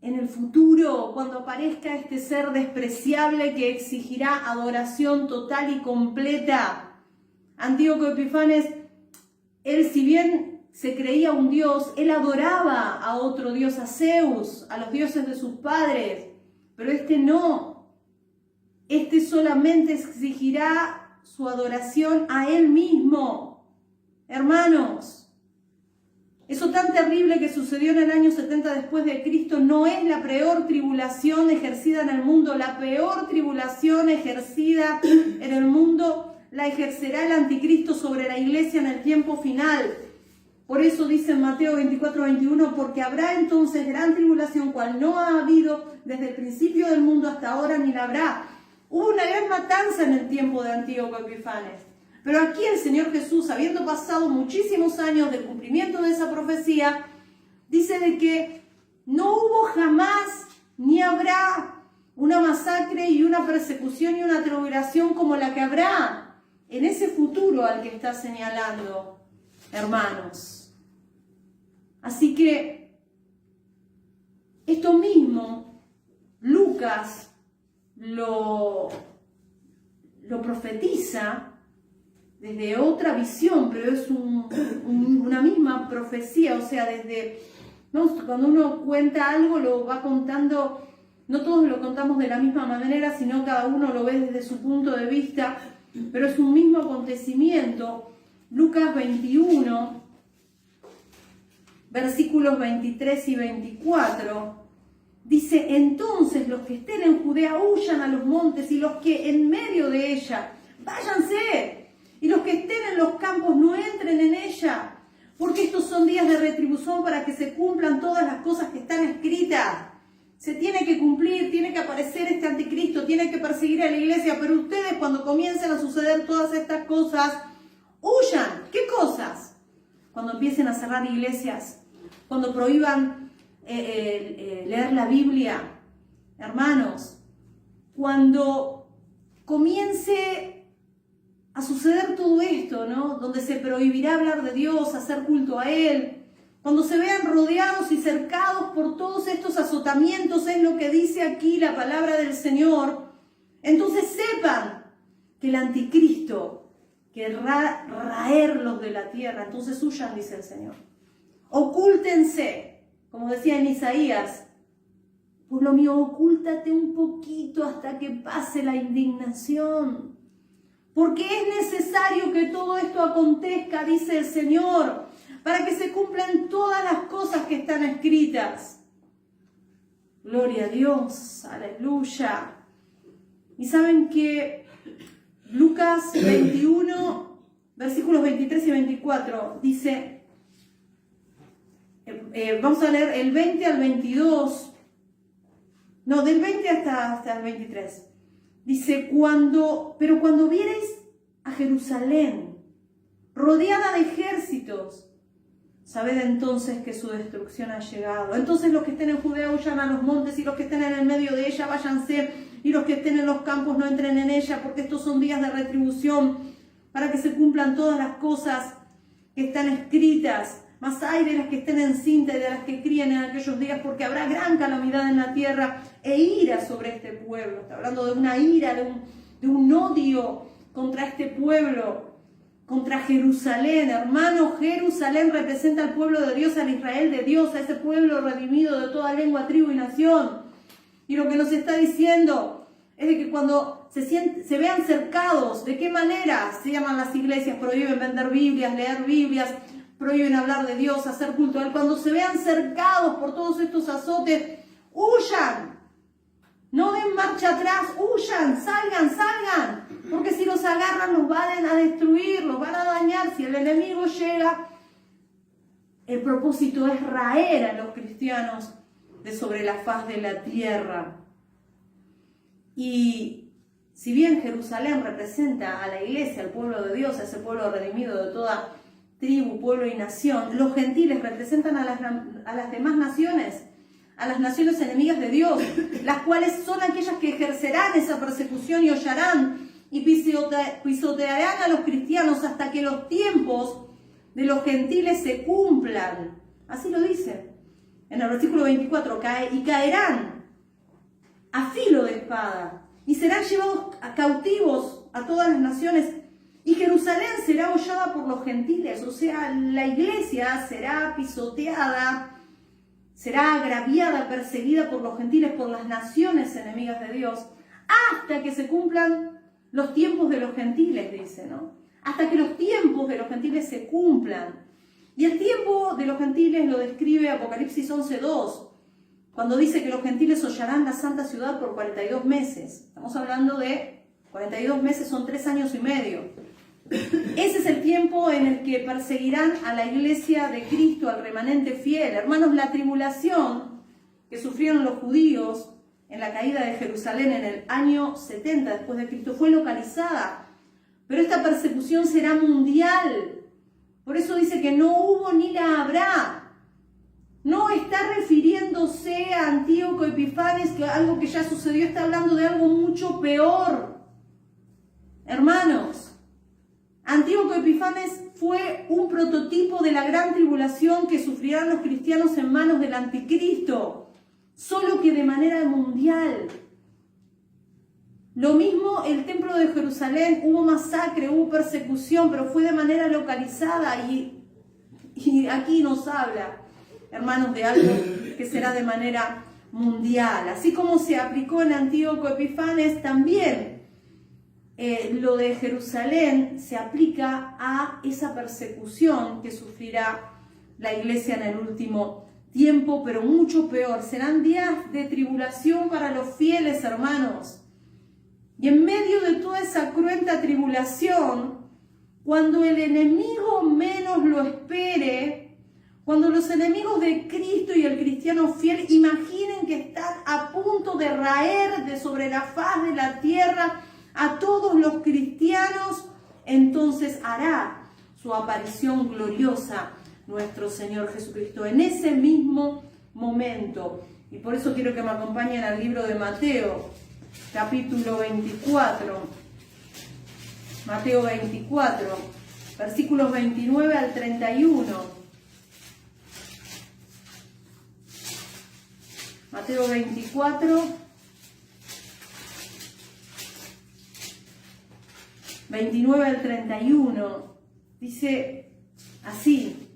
en el futuro, cuando aparezca este ser despreciable que exigirá adoración total y completa. Antíoco Epifanes, él, si bien se creía un dios, él adoraba a otro dios, a Zeus, a los dioses de sus padres, pero este no. Este solamente exigirá su adoración a él mismo. Hermanos, eso tan terrible que sucedió en el año 70 después de Cristo no es la peor tribulación ejercida en el mundo. La peor tribulación ejercida en el mundo la ejercerá el anticristo sobre la iglesia en el tiempo final. Por eso dice en Mateo 24:21, porque habrá entonces gran tribulación, cual no ha habido desde el principio del mundo hasta ahora, ni la habrá. Hubo una gran matanza en el tiempo de Antíoco Epifanes. Pero aquí el Señor Jesús, habiendo pasado muchísimos años de cumplimiento de esa profecía, dice de que no hubo jamás ni habrá una masacre y una persecución y una tribulación como la que habrá en ese futuro al que está señalando, hermanos. Así que esto mismo Lucas lo profetiza desde otra visión, pero es una misma profecía. O sea, cuando uno cuenta algo lo va contando, no todos lo contamos de la misma manera, sino cada uno lo ve desde su punto de vista, pero es un mismo acontecimiento. Lucas 21, versículos 23 y 24, dice, entonces los que estén en Judea huyan a los montes, y los que en medio de ella, váyanse. Y los que estén en los campos no entren en ella, porque estos son días de retribución para que se cumplan todas las cosas que están escritas. Se tiene que cumplir, tiene que aparecer este anticristo, tiene que perseguir a la iglesia, pero ustedes cuando comiencen a suceder todas estas cosas, huyan. ¿Qué cosas? Cuando empiecen a cerrar iglesias, cuando prohíban leer la Biblia, hermanos, cuando comience a suceder todo esto, ¿no? Donde se prohibirá hablar de Dios, hacer culto a Él, cuando se vean rodeados y cercados por todos estos azotamientos, es lo que dice aquí la palabra del Señor, entonces sepan que el anticristo querrá raerlos de la tierra, entonces huyan, dice el Señor. Ocúltense, como decía en Isaías, pueblo mío, ocúltate un poquito hasta que pase la indignación. Porque es necesario que todo esto acontezca, dice el Señor, para que se cumplan todas las cosas que están escritas. Gloria a Dios, aleluya. Y saben que Lucas 21, versículos 23 y 24, dice, vamos a leer el 20 al 22, no, del 20 hasta el 23. Dice, pero cuando viereis a Jerusalén rodeada de ejércitos, sabed entonces que su destrucción ha llegado. Entonces los que estén en Judea huyan a los montes, y los que estén en el medio de ella váyanse, y los que estén en los campos no entren en ella, porque estos son días de retribución, para que se cumplan todas las cosas que están escritas. Mas hay de las que estén encintas y de las que críen en aquellos días, porque habrá gran calamidad en la tierra e ira sobre este pueblo. Está hablando de una ira, de un odio contra este pueblo, contra Jerusalén. Hermano, Jerusalén representa al pueblo de Dios, al Israel de Dios, a ese pueblo redimido de toda lengua, tribu y nación. Y lo que nos está diciendo es de que cuando se vean cercados, ¿de qué manera se llaman las iglesias? Prohíben vender Biblias, leer Biblias, prohíben hablar de Dios, hacer culto a Él. Cuando se vean cercados por todos estos azotes, huyan. No den marcha atrás, huyan, salgan. Porque si los agarran, los van a destruir, los van a dañar. Si el enemigo llega, el propósito es raer a los cristianos de sobre la faz de la tierra. Y si bien Jerusalén representa a la iglesia, al pueblo de Dios, a ese pueblo redimido de toda tribu, pueblo y nación, los gentiles representan a las demás naciones, a las naciones enemigas de Dios, las cuales son aquellas que ejercerán esa persecución y hollarán y pisotearán a los cristianos hasta que los tiempos de los gentiles se cumplan. Así lo dice en el versículo 24, y caerán a filo de espada y serán llevados cautivos a todas las naciones, y Jerusalén será hollada por los gentiles. O sea, la iglesia será pisoteada, será agraviada, perseguida por los gentiles, por las naciones enemigas de Dios, hasta que se cumplan los tiempos de los gentiles, dice, ¿no? Hasta que los tiempos de los gentiles se cumplan. Y el tiempo de los gentiles lo describe Apocalipsis 11:2, cuando dice que los gentiles hollarán la santa ciudad por 42 meses. Estamos hablando de 42 meses, son 3 años y medio. Ese es el tiempo en el que perseguirán a la iglesia de Cristo, al remanente fiel. Hermanos, la tribulación que sufrieron los judíos en la caída de Jerusalén en el año 70 después de Cristo fue localizada, pero esta persecución será mundial. Por eso dice que no hubo ni la habrá. No está refiriéndose a Antíoco Epifanes, que algo que ya sucedió, está hablando de algo mucho peor. Hermanos, Antíoco Epifanes fue un prototipo de la gran tribulación que sufrirán los cristianos en manos del anticristo, solo que de manera mundial. Lo mismo el templo de Jerusalén, hubo masacre, hubo persecución, pero fue de manera localizada y aquí nos habla, hermanos, de algo que será de manera mundial. Así como se aplicó en Antíoco Epifanes, también lo de Jerusalén se aplica a esa persecución que sufrirá la iglesia en el último tiempo, pero mucho peor. Serán días de tribulación para los fieles, hermanos. Y en medio de toda esa cruenta tribulación, cuando el enemigo menos lo espere, cuando los enemigos de Cristo y el cristiano fiel imaginen que están a punto de raer de sobre la faz de la tierra a todos los cristianos, entonces hará su aparición gloriosa nuestro Señor Jesucristo en ese mismo momento. Y por eso quiero que me acompañen al libro de Mateo, capítulo 24. Mateo 24, versículos 29 al 31. Mateo 24, 29 al 31. Dice así: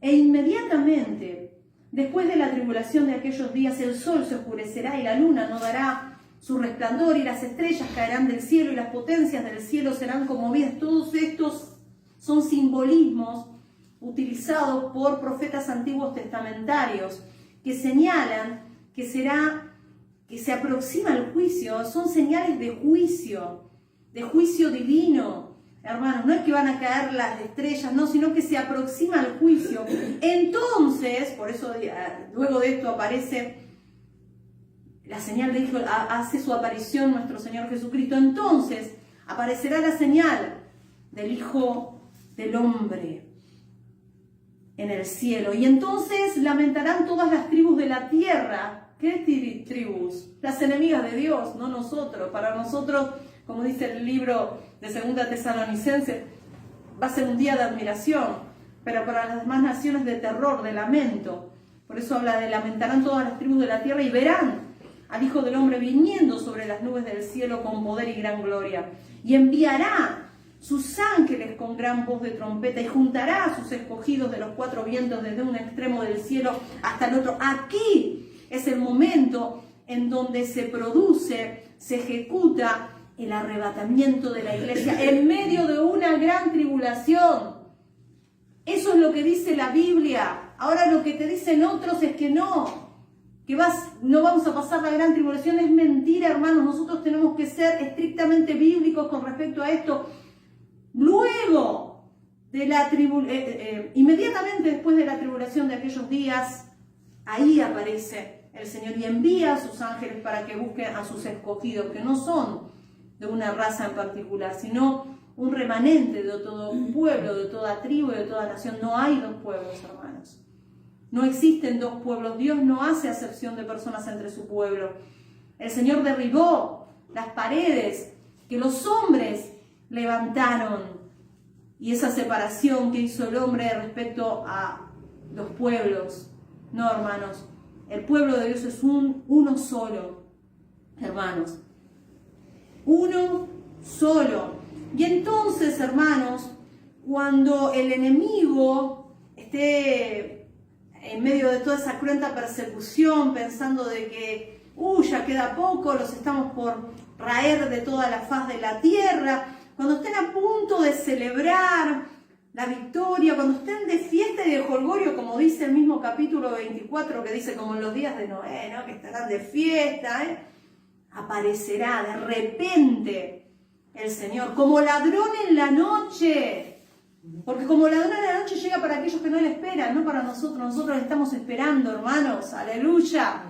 e inmediatamente, después de la tribulación de aquellos días, el sol se oscurecerá y la luna no dará su resplandor y las estrellas caerán del cielo y las potencias del cielo serán conmovidas. Todos estos son simbolismos utilizados por profetas antiguos testamentarios que señalan que se aproxima el juicio. Son señales de juicio divino. Hermanos, no es que van a caer las estrellas, no, sino que se aproxima el juicio. Entonces, por eso luego de esto aparece la señal de Hijo, hace su aparición nuestro Señor Jesucristo. Entonces aparecerá la señal del Hijo del Hombre en el cielo. Y entonces lamentarán todas las tribus de la tierra. ¿Qué tribus? Las enemigas de Dios, no nosotros. Para nosotros, como dice el libro de 2 Tesalonicenses, va a ser un día de admiración. pero para las demás naciones de terror, de lamento. Por eso habla de lamentarán todas las tribus de la tierra y verán al Hijo del Hombre viniendo sobre las nubes del cielo con poder y gran gloria. Y enviará sus ángeles con gran voz de trompeta y juntará a sus escogidos de los cuatro vientos desde un extremo del cielo hasta el otro. Aquí es el momento en donde se produce, se ejecuta el arrebatamiento de la iglesia en medio de una gran tribulación. Eso es lo que dice la Biblia. Ahora lo que te dicen otros es que no vamos a pasar la gran tribulación. Es mentira, hermanos. Nosotros tenemos que ser estrictamente bíblicos con respecto a esto. Luego de la inmediatamente después de la tribulación de aquellos días, ahí aparece el Señor y envía a sus ángeles para que busquen a sus escogidos, que no son de una raza en particular, sino un remanente de todo un pueblo, de toda tribu y de toda nación. No hay dos pueblos, hermanos. No existen dos pueblos. Dios no hace acepción de personas entre su pueblo. El Señor derribó las paredes que los hombres levantaron, y esa separación que hizo el hombre respecto a los pueblos. No, hermanos, el pueblo de Dios es uno solo, hermanos, uno solo. Y entonces, hermanos, cuando el enemigo esté en medio de toda esa cruenta persecución, pensando de que ya queda poco, los estamos por raer de toda la faz de la tierra, cuando estén a punto de celebrar la victoria, cuando estén de fiesta y de jolgorio, como dice el mismo capítulo 24, que dice como en los días de Noé, ¿no? Que estarán de fiesta, aparecerá de repente el Señor, como ladrón en la noche. Porque como ladrón en la noche llega para aquellos que no le esperan, no para nosotros. Nosotros le estamos esperando, hermanos. Aleluya.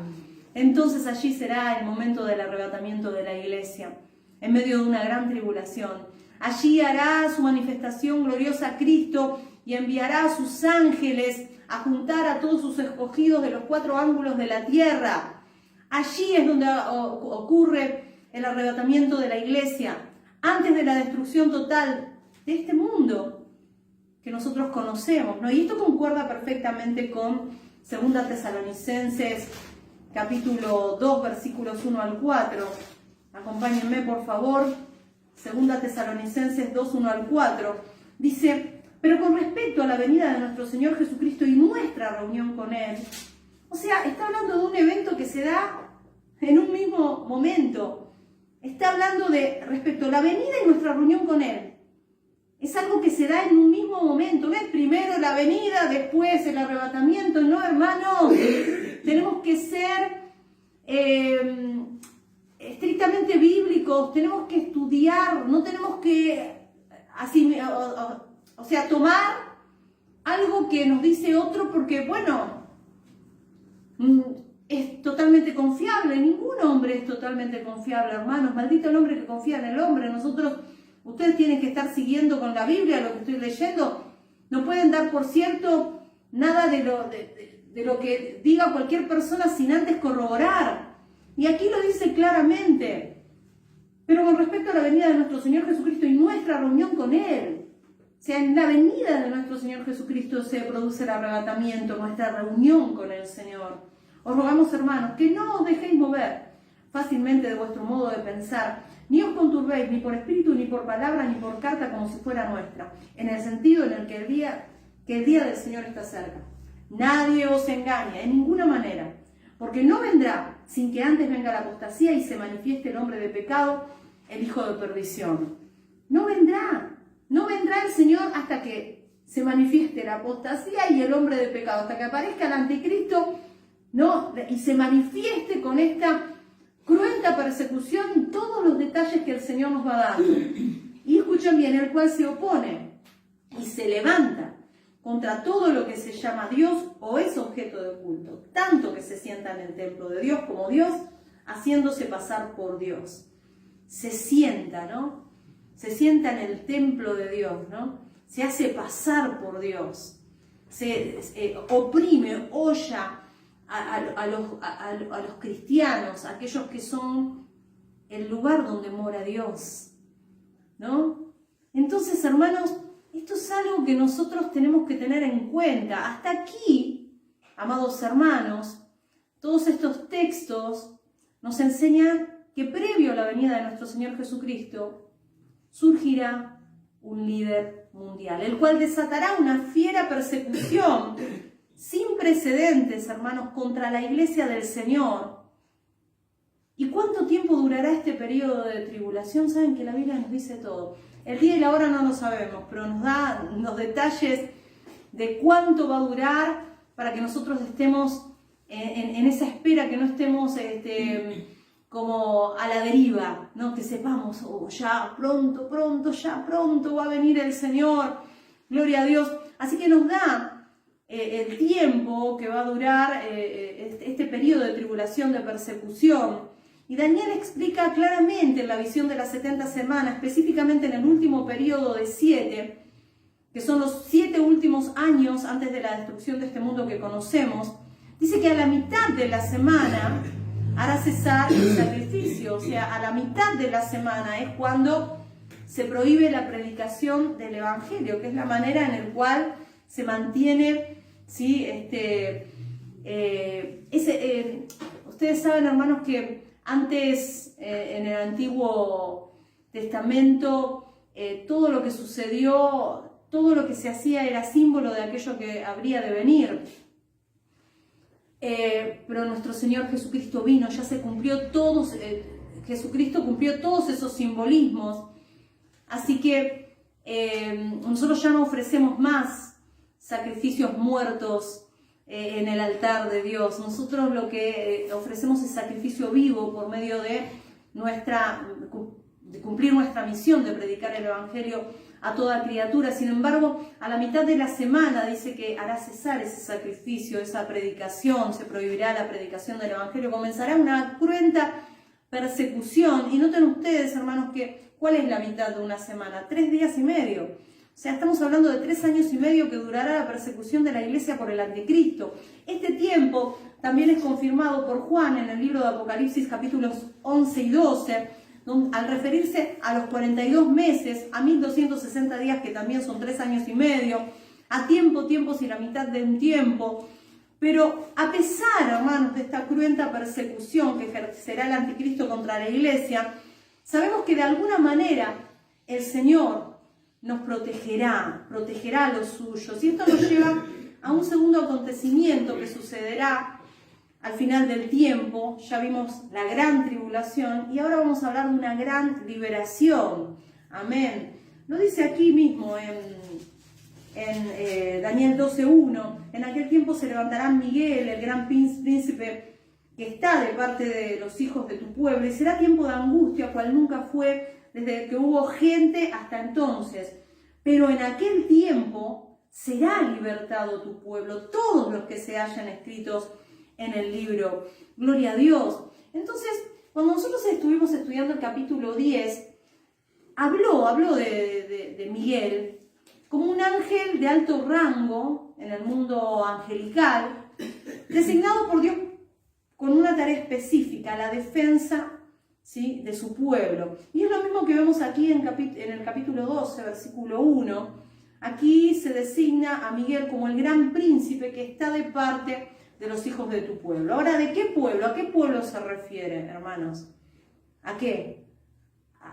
Entonces allí será el momento del arrebatamiento de la iglesia, en medio de una gran tribulación. Allí hará su manifestación gloriosa Cristo y enviará a sus ángeles a juntar a todos sus escogidos de los cuatro ángulos de la tierra. Allí es donde ocurre el arrebatamiento de la iglesia, antes de la destrucción total de este mundo que nosotros conocemos, ¿no? Y esto concuerda perfectamente con 2 Tesalonicenses, capítulo 2, versículos 1 al 4. Acompáñenme, por favor. 2 Tesalonicenses 2, 1 al 4. Dice, pero con respecto a la venida de nuestro Señor Jesucristo y nuestra reunión con Él, o sea, está hablando de un evento que se da en un mismo momento. Está hablando de respecto a la venida y nuestra reunión con Él. Es algo que se da en un mismo momento. No es primero la venida, después el arrebatamiento. No, hermanos. Tenemos que ser estrictamente bíblicos. Tenemos que estudiar. No tenemos que tomar algo que nos dice otro porque, bueno, es totalmente confiable. Ningún hombre es totalmente confiable, hermanos. Maldito el hombre que confía en el hombre. Ustedes tienen que estar siguiendo con la Biblia lo que estoy leyendo. No pueden dar por cierto nada de lo que diga cualquier persona sin antes corroborar. Y aquí lo dice claramente. Pero con respecto a la venida de nuestro Señor Jesucristo y nuestra reunión con Él. O sea, en la venida de nuestro Señor Jesucristo se produce el arrebatamiento, nuestra reunión con el Señor. Os rogamos, hermanos, que no os dejéis mover fácilmente de vuestro modo de pensar, ni os conturbéis ni por espíritu, ni por palabra, ni por carta como si fuera nuestra, en el sentido en el que el día del Señor está cerca. Nadie os engaña en ninguna manera, porque no vendrá sin que antes venga la apostasía y se manifieste el hombre de pecado, el hijo de perdición. No vendrá el Señor hasta que se manifieste la apostasía y el hombre de pecado, hasta que aparezca el anticristo, ¿no? Y se manifieste con esta cruenta persecución y todos los detalles que el Señor nos va dando. Y escuchen bien, el cual se opone y se levanta contra todo lo que se llama Dios o es objeto de culto, tanto que se sienta en el templo de Dios como Dios, haciéndose pasar por Dios. Se sienta, ¿no? Se sienta en el templo de Dios, ¿no? Se hace pasar por Dios. Se oprime, olla a los cristianos, aquellos que son el lugar donde mora Dios, ¿no? Entonces, hermanos, Esto es algo que nosotros tenemos que tener en cuenta. Hasta aquí, amados hermanos, todos estos textos nos enseñan que previo a la venida de nuestro Señor Jesucristo, surgirá un líder mundial, el cual desatará una fiera persecución sin precedentes, hermanos, contra la iglesia del Señor. ¿Y cuánto tiempo durará este periodo de tribulación? Saben que la Biblia nos dice todo. El día y la hora no lo sabemos, pero nos da los detalles de cuánto va a durar para que nosotros estemos en esa espera, que no estemos como a la deriva, ¿no? Que sepamos, ya pronto va a venir el Señor, gloria a Dios. Así que nos da el tiempo que va a durar este periodo de tribulación, de persecución. Y Daniel explica claramente en la visión de las 70 semanas, específicamente en el último periodo de 7, que son los 7 últimos años antes de la destrucción de este mundo que conocemos. Dice que a la mitad de la semana hará cesar el sacrificio, o sea, a la mitad de la semana es cuando se prohíbe la predicación del Evangelio, que es la manera en la cual se mantiene, ¿sí? Ustedes saben, hermanos, que antes en el Antiguo Testamento todo lo que sucedió, todo lo que se hacía era símbolo de aquello que habría de venir. Pero nuestro Señor Jesucristo vino, ya se cumplió todos, Jesucristo cumplió todos esos simbolismos. Así que nosotros ya no ofrecemos más sacrificios muertos en el altar de Dios. Nosotros lo que ofrecemos es sacrificio vivo por medio de cumplir nuestra misión de predicar el Evangelio a toda criatura. Sin embargo, a la mitad de la semana dice que hará cesar ese sacrificio, esa predicación, se prohibirá la predicación del Evangelio, comenzará una cruenta persecución. Y noten ustedes, hermanos, que ¿cuál es la mitad de una semana? 3 días y medio. O sea, estamos hablando de 3 años y medio que durará la persecución de la iglesia por el anticristo. Este tiempo también es confirmado por Juan en el libro de Apocalipsis, capítulos 11 y 12, al referirse a los 42 meses, a 1260 días, que también son 3 años y medio, a tiempos y la mitad de un tiempo. Pero a pesar, hermanos, de esta cruenta persecución que ejercerá el anticristo contra la iglesia, sabemos que de alguna manera el Señor nos protegerá a los suyos. Y esto nos lleva a un segundo acontecimiento que sucederá al final del tiempo. Ya vimos la gran tribulación y ahora vamos a hablar de una gran liberación. Amén. Lo dice aquí mismo en Daniel 12:1. En aquel tiempo se levantará Miguel, el gran príncipe que está de parte de los hijos de tu pueblo, y será tiempo de angustia, cual nunca fue desde que hubo gente hasta entonces. Pero en aquel tiempo será libertado tu pueblo, todos los que se hayan escritos en el libro. Gloria a Dios. Entonces, cuando nosotros estuvimos estudiando el capítulo 10, habló de Miguel como un ángel de alto rango en el mundo angelical, designado por Dios con una tarea específica, la defensa, ¿sí?, de su pueblo. Y es lo mismo que vemos aquí en el capítulo 12, versículo 1. Aquí se designa a Miguel como el gran príncipe que está de parte de los hijos de tu pueblo. Ahora, ¿de qué pueblo? ¿A qué pueblo se refiere, hermanos? ¿A qué?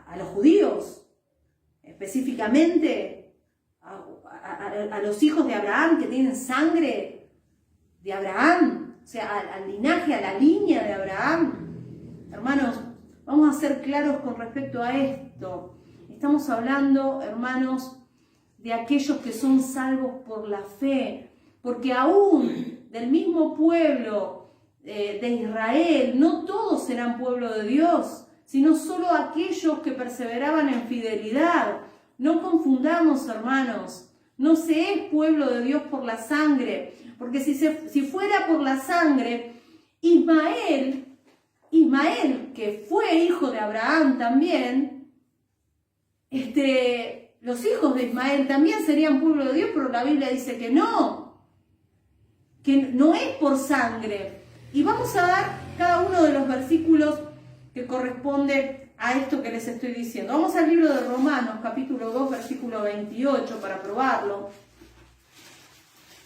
¿A los judíos? Específicamente, a los hijos de Abraham que tienen sangre de Abraham, o sea, al linaje, a la línea de Abraham. Hermanos, vamos a ser claros con respecto a esto. Estamos hablando, hermanos, de aquellos que son salvos por la fe, porque aún del mismo pueblo de Israel, no todos serán pueblo de Dios, sino solo aquellos que perseveraban en fidelidad. No confundamos, hermanos, no se es pueblo de Dios por la sangre, porque si fuera por la sangre, Ismael, que fue hijo de Abraham también, los hijos de Ismael también serían pueblo de Dios, pero la Biblia dice que no es por sangre. Y vamos a dar cada uno de los versículos que corresponde a esto que les estoy diciendo. Vamos al libro de Romanos, capítulo 2, versículo 28, para probarlo.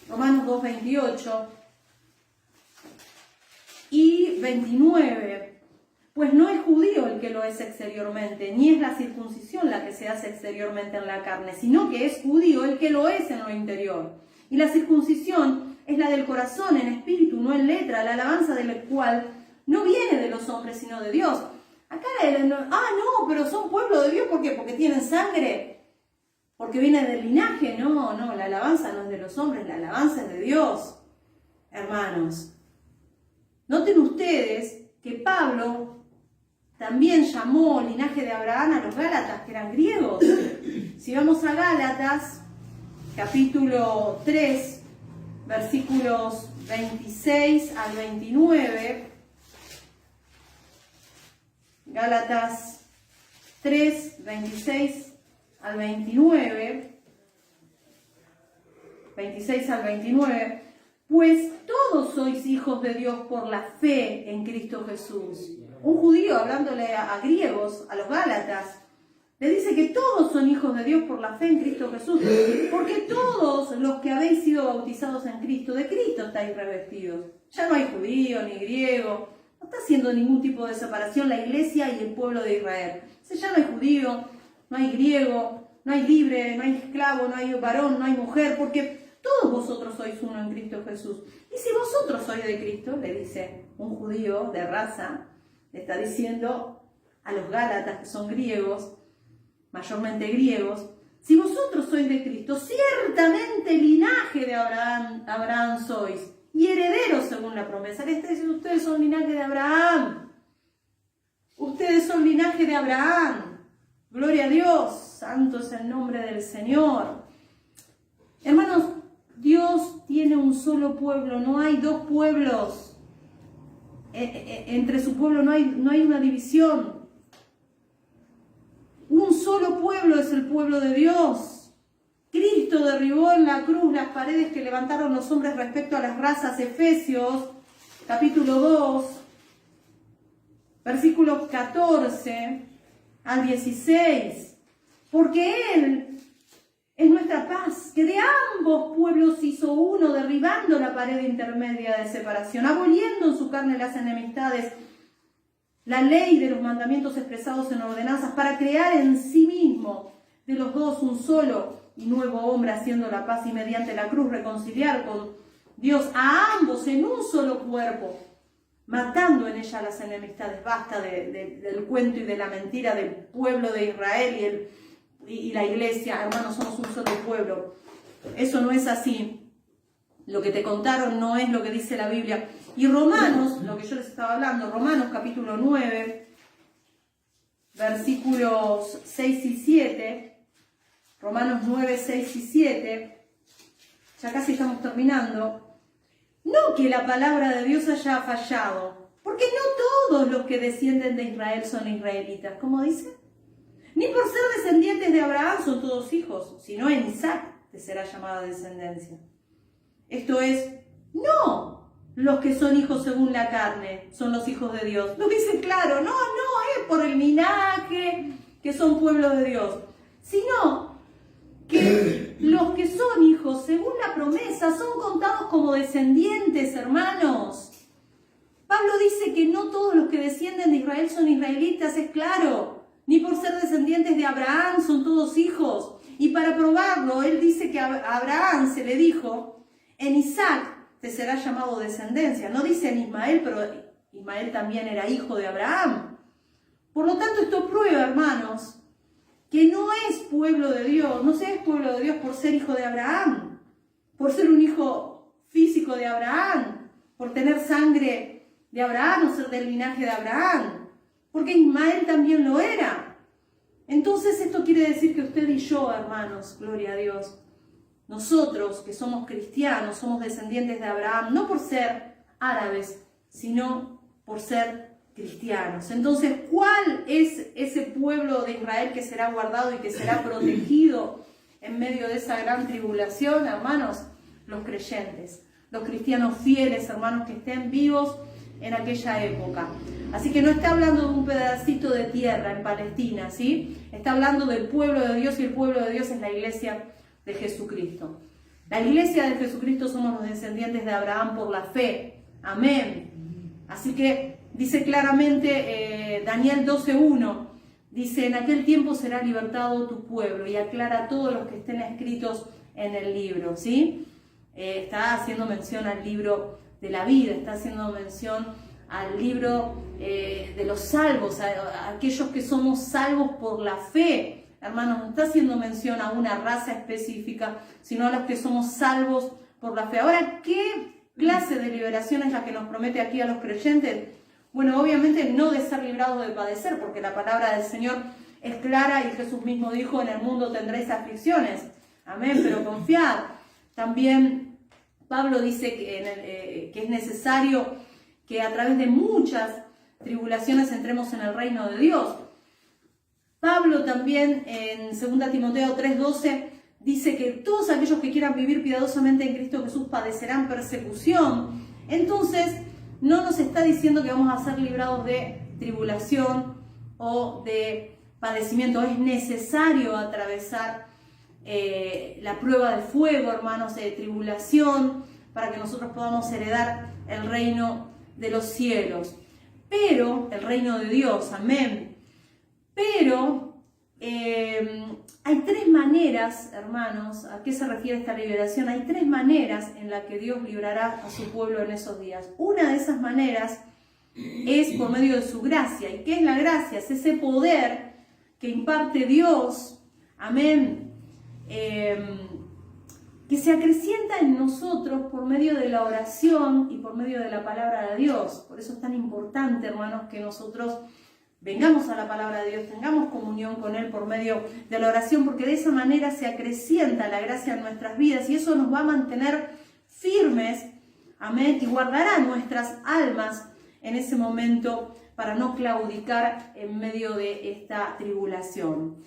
Romanos 2, 28 y 29. Pues no es judío el que lo es exteriormente, ni es la circuncisión la que se hace exteriormente en la carne, sino que es judío el que lo es en lo interior. Y la circuncisión es la del corazón, en espíritu, no en letra, la alabanza del cual no viene de los hombres, sino de Dios. Acá, no, pero son pueblo de Dios, ¿por qué? Porque tienen sangre, porque viene del linaje. No, la alabanza no es de los hombres, la alabanza es de Dios, hermanos. Noten ustedes que Pablo también llamó linaje de Abraham a los Gálatas, que eran griegos. Si vamos a Gálatas, capítulo 3, versículos 26 al 29, Gálatas 3, 26 al 29, 26 al 29, pues todos sois hijos de Dios por la fe en Cristo Jesús. Un judío hablándole a griegos, a los Gálatas, le dice que todos son hijos de Dios por la fe en Cristo Jesús, porque todos los que habéis sido bautizados en Cristo, de Cristo estáis revestidos. Ya no hay judío ni griego, no está haciendo ningún tipo de separación la iglesia y el pueblo de Israel. O sea, ya no hay judío, no hay griego, no hay libre, no hay esclavo, no hay varón, no hay mujer, porque todos vosotros sois uno en Cristo Jesús. Y si vosotros sois de Cristo, le dice un judío de raza, le está diciendo a los Gálatas, que son griegos, mayormente griegos, si vosotros sois de Cristo, ciertamente linaje de Abraham sois, y herederos según la promesa. Le está diciendo, ustedes son linaje de Abraham. Ustedes son linaje de Abraham. Gloria a Dios, santo es el nombre del Señor. Hermanos, Dios tiene un solo pueblo, no hay dos pueblos. Entre su pueblo no hay una división. Un solo pueblo es el pueblo de Dios. Cristo derribó en la cruz las paredes que levantaron los hombres respecto a las razas. Efesios, capítulo 2, versículos 14 al 16. Porque Él es nuestra paz, que de ambos pueblos hizo uno, derribando la pared intermedia de separación, aboliendo en su carne las enemistades, la ley de los mandamientos expresados en ordenanzas, para crear en sí mismo de los dos un solo y nuevo hombre, haciendo la paz, y mediante la cruz reconciliar con Dios a ambos en un solo cuerpo, matando en ella las enemistades. Basta del cuento y de la mentira del pueblo de Israel y la iglesia. Hermanos, somos un solo pueblo. Eso no es así. Lo que te contaron no es lo que dice la Biblia. Y Romanos, lo que yo les estaba hablando, Romanos capítulo 9, versículos 6 y 7, Romanos 9, 6 y 7, ya casi estamos terminando. No que la palabra de Dios haya fallado, porque no todos los que descienden de Israel son israelitas, como dice. Ni por ser descendientes de Abraham son todos hijos, sino en Isaac te será llamada descendencia. Esto es, no los que son hijos según la carne son los hijos de Dios. Lo dice claro, no es por el linaje que son pueblo de Dios, sino que los que son hijos según la promesa son contados como descendientes, hermanos. Pablo dice que no todos los que descienden de Israel son israelitas, es claro. Ni por ser descendientes de Abraham son todos hijos. Y para probarlo, él dice que a Abraham se le dijo, en Isaac te será llamado descendencia. No dice en Ismael, pero Ismael también era hijo de Abraham. Por lo tanto, esto prueba, hermanos, que no es pueblo de Dios, no se es pueblo de Dios por ser hijo de Abraham, por ser un hijo físico de Abraham, por tener sangre de Abraham o ser del linaje de Abraham, porque Ismael también lo era. Entonces esto quiere decir que usted y yo, hermanos, gloria a Dios, nosotros que somos cristianos, somos descendientes de Abraham, no por ser árabes, sino por ser cristianos. Entonces, ¿cuál es ese pueblo de Israel que será guardado y que será protegido en medio de esa gran tribulación, hermanos? Los creyentes, los cristianos fieles, hermanos, que estén vivos en aquella época. Así que no está hablando de un pedacito de tierra en Palestina, ¿sí? Está hablando del pueblo de Dios, y el pueblo de Dios es la iglesia de Jesucristo. La iglesia de Jesucristo somos los descendientes de Abraham por la fe. Amén. Así que dice claramente Daniel 12:1, dice: en aquel tiempo será libertado tu pueblo, y aclara todos los que estén escritos en el libro, ¿sí? Está haciendo mención al libro de la vida, está haciendo mención al libro de los salvos, a aquellos que somos salvos por la fe. Hermanos, no está haciendo mención a una raza específica, sino a los que somos salvos por la fe. Ahora, ¿qué clase de liberación es la que nos promete aquí a los creyentes? Bueno, obviamente no de ser librados de padecer, porque la palabra del Señor es clara y Jesús mismo dijo: en el mundo tendréis aflicciones. Amén, pero confiad. También Pablo dice que es necesario que a través de muchas tribulaciones entremos en el reino de Dios. Pablo también en 2 Timoteo 3:12 dice que todos aquellos que quieran vivir piadosamente en Cristo Jesús padecerán persecución. Entonces, no nos está diciendo que vamos a ser librados de tribulación o de padecimiento. Es necesario atravesar la prueba de fuego, hermanos, de tribulación, para que nosotros podamos heredar el reino de los cielos. Pero, el reino de Dios, amén. Pero hay tres maneras, hermanos. ¿A qué se refiere esta liberación? Hay tres maneras en las que Dios librará a su pueblo en esos días. Una de esas maneras es por medio de su gracia. ¿Y qué es la gracia? Es ese poder que imparte Dios, amén, que se acrecienta en nosotros por medio de la oración y por medio de la palabra de Dios. Por eso es tan importante, hermanos, que nosotros vengamos a la palabra de Dios, tengamos comunión con Él por medio de la oración, porque de esa manera se acrecienta la gracia en nuestras vidas, y eso nos va a mantener firmes, amén, y guardará nuestras almas en ese momento para no claudicar en medio de esta tribulación.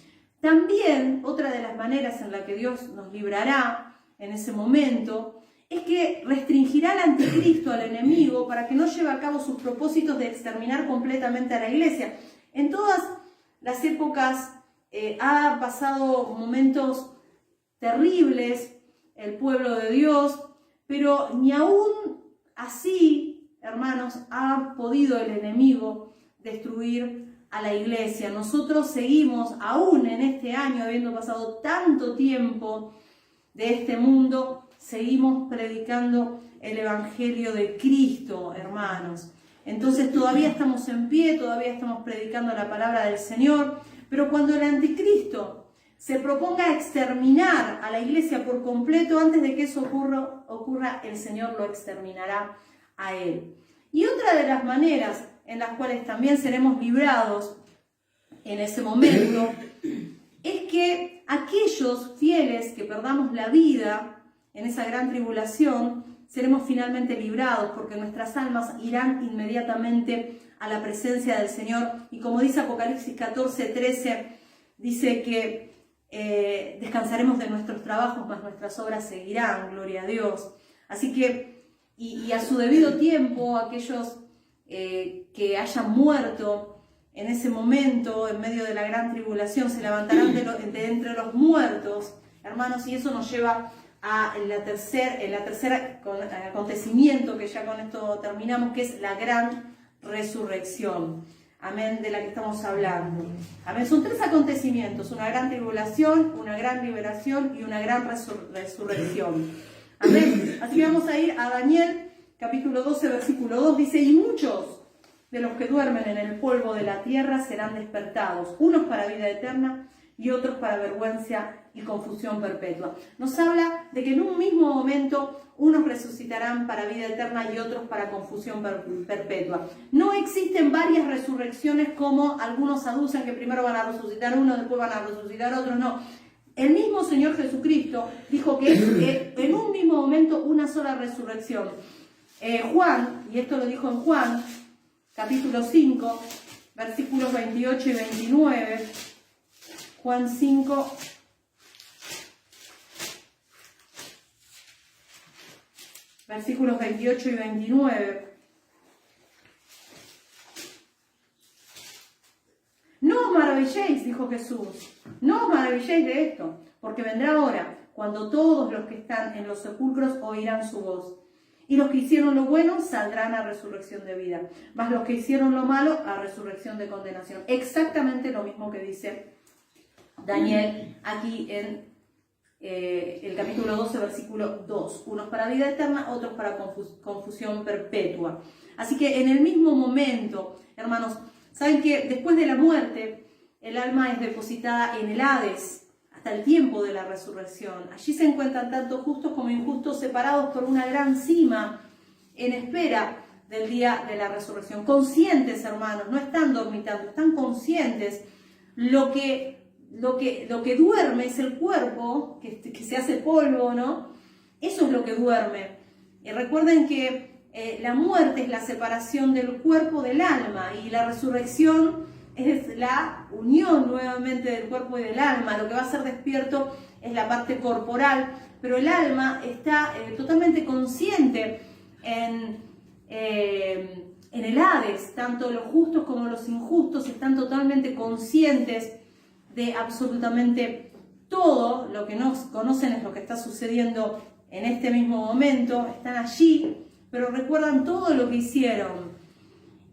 También, otra de las maneras en la que Dios nos librará en ese momento es que restringirá al anticristo, al enemigo, para que no lleve a cabo sus propósitos de exterminar completamente a la iglesia. En todas las épocas ha pasado momentos terribles el pueblo de Dios, pero ni aún así, hermanos, ha podido el enemigo destruir a la iglesia. Nosotros seguimos, aún en este año, habiendo pasado tanto tiempo de este mundo, seguimos predicando el Evangelio de Cristo, hermanos. Entonces todavía estamos en pie, todavía estamos predicando la palabra del Señor, pero cuando el anticristo se proponga exterminar a la iglesia por completo, antes de que eso ocurra, el Señor lo exterminará a él. Y otra de las maneras en las cuales también seremos librados en ese momento es que aquellos fieles que perdamos la vida en esa gran tribulación, seremos finalmente librados, porque nuestras almas irán inmediatamente a la presencia del Señor. Y como dice Apocalipsis 14:13, dice que descansaremos de nuestros trabajos, mas nuestras obras seguirán, gloria a Dios. Así que, y a su debido tiempo, aquellos que hayan muerto en ese momento, en medio de la gran tribulación, se levantarán de entre los muertos, hermanos, y eso nos lleva a el tercer acontecimiento, que ya con esto terminamos, que es la gran resurrección. Amén, de la que estamos hablando. Amén, son tres acontecimientos: una gran tribulación, una gran liberación y una gran resurrección. Amén. Así que vamos a ir a Daniel, capítulo 12, versículo 2, dice: y muchos de los que duermen en el polvo de la tierra serán despertados, unos para vida eterna y otros para vergüenza y confusión perpetua. Nos habla de que en un mismo momento unos resucitarán para vida eterna y otros para confusión perpetua. No existen varias resurrecciones como algunos aducen, que primero van a resucitar uno, después van a resucitar otros. No. El mismo Señor Jesucristo dijo que es en un mismo momento una sola resurrección. Juan, y esto lo dijo en Juan, capítulo 5, versículos 28 y 29. Juan 5, versículos 28 y 29. maravilléis, dijo Jesús, no os maravilléis de esto, porque vendrá hora cuando todos los que están en los sepulcros oirán su voz. Y los que hicieron lo bueno saldrán a resurrección de vida, mas los que hicieron lo malo a resurrección de condenación. Exactamente lo mismo que dice Daniel aquí en el capítulo 12, versículo 2. Unos para vida eterna, otros para confusión perpetua. Así que en el mismo momento, hermanos, saben que después de la muerte, el alma es depositada en el Hades, hasta el tiempo de la resurrección. Allí se encuentran tanto justos como injustos separados por una gran cima en espera del día de la resurrección. Conscientes, hermanos, no están dormitando, están conscientes. Lo que duerme es el cuerpo, que se hace polvo, ¿no? Eso es lo que duerme. Y recuerden que la muerte es la separación del cuerpo del alma y la resurrección es la unión nuevamente del cuerpo y del alma. Lo que va a ser despierto es la parte corporal, pero el alma está totalmente consciente en el Hades. Tanto los justos como los injustos están totalmente conscientes de absolutamente todo. Lo que no conocen es lo que está sucediendo en este mismo momento. Están allí, pero recuerdan todo lo que hicieron.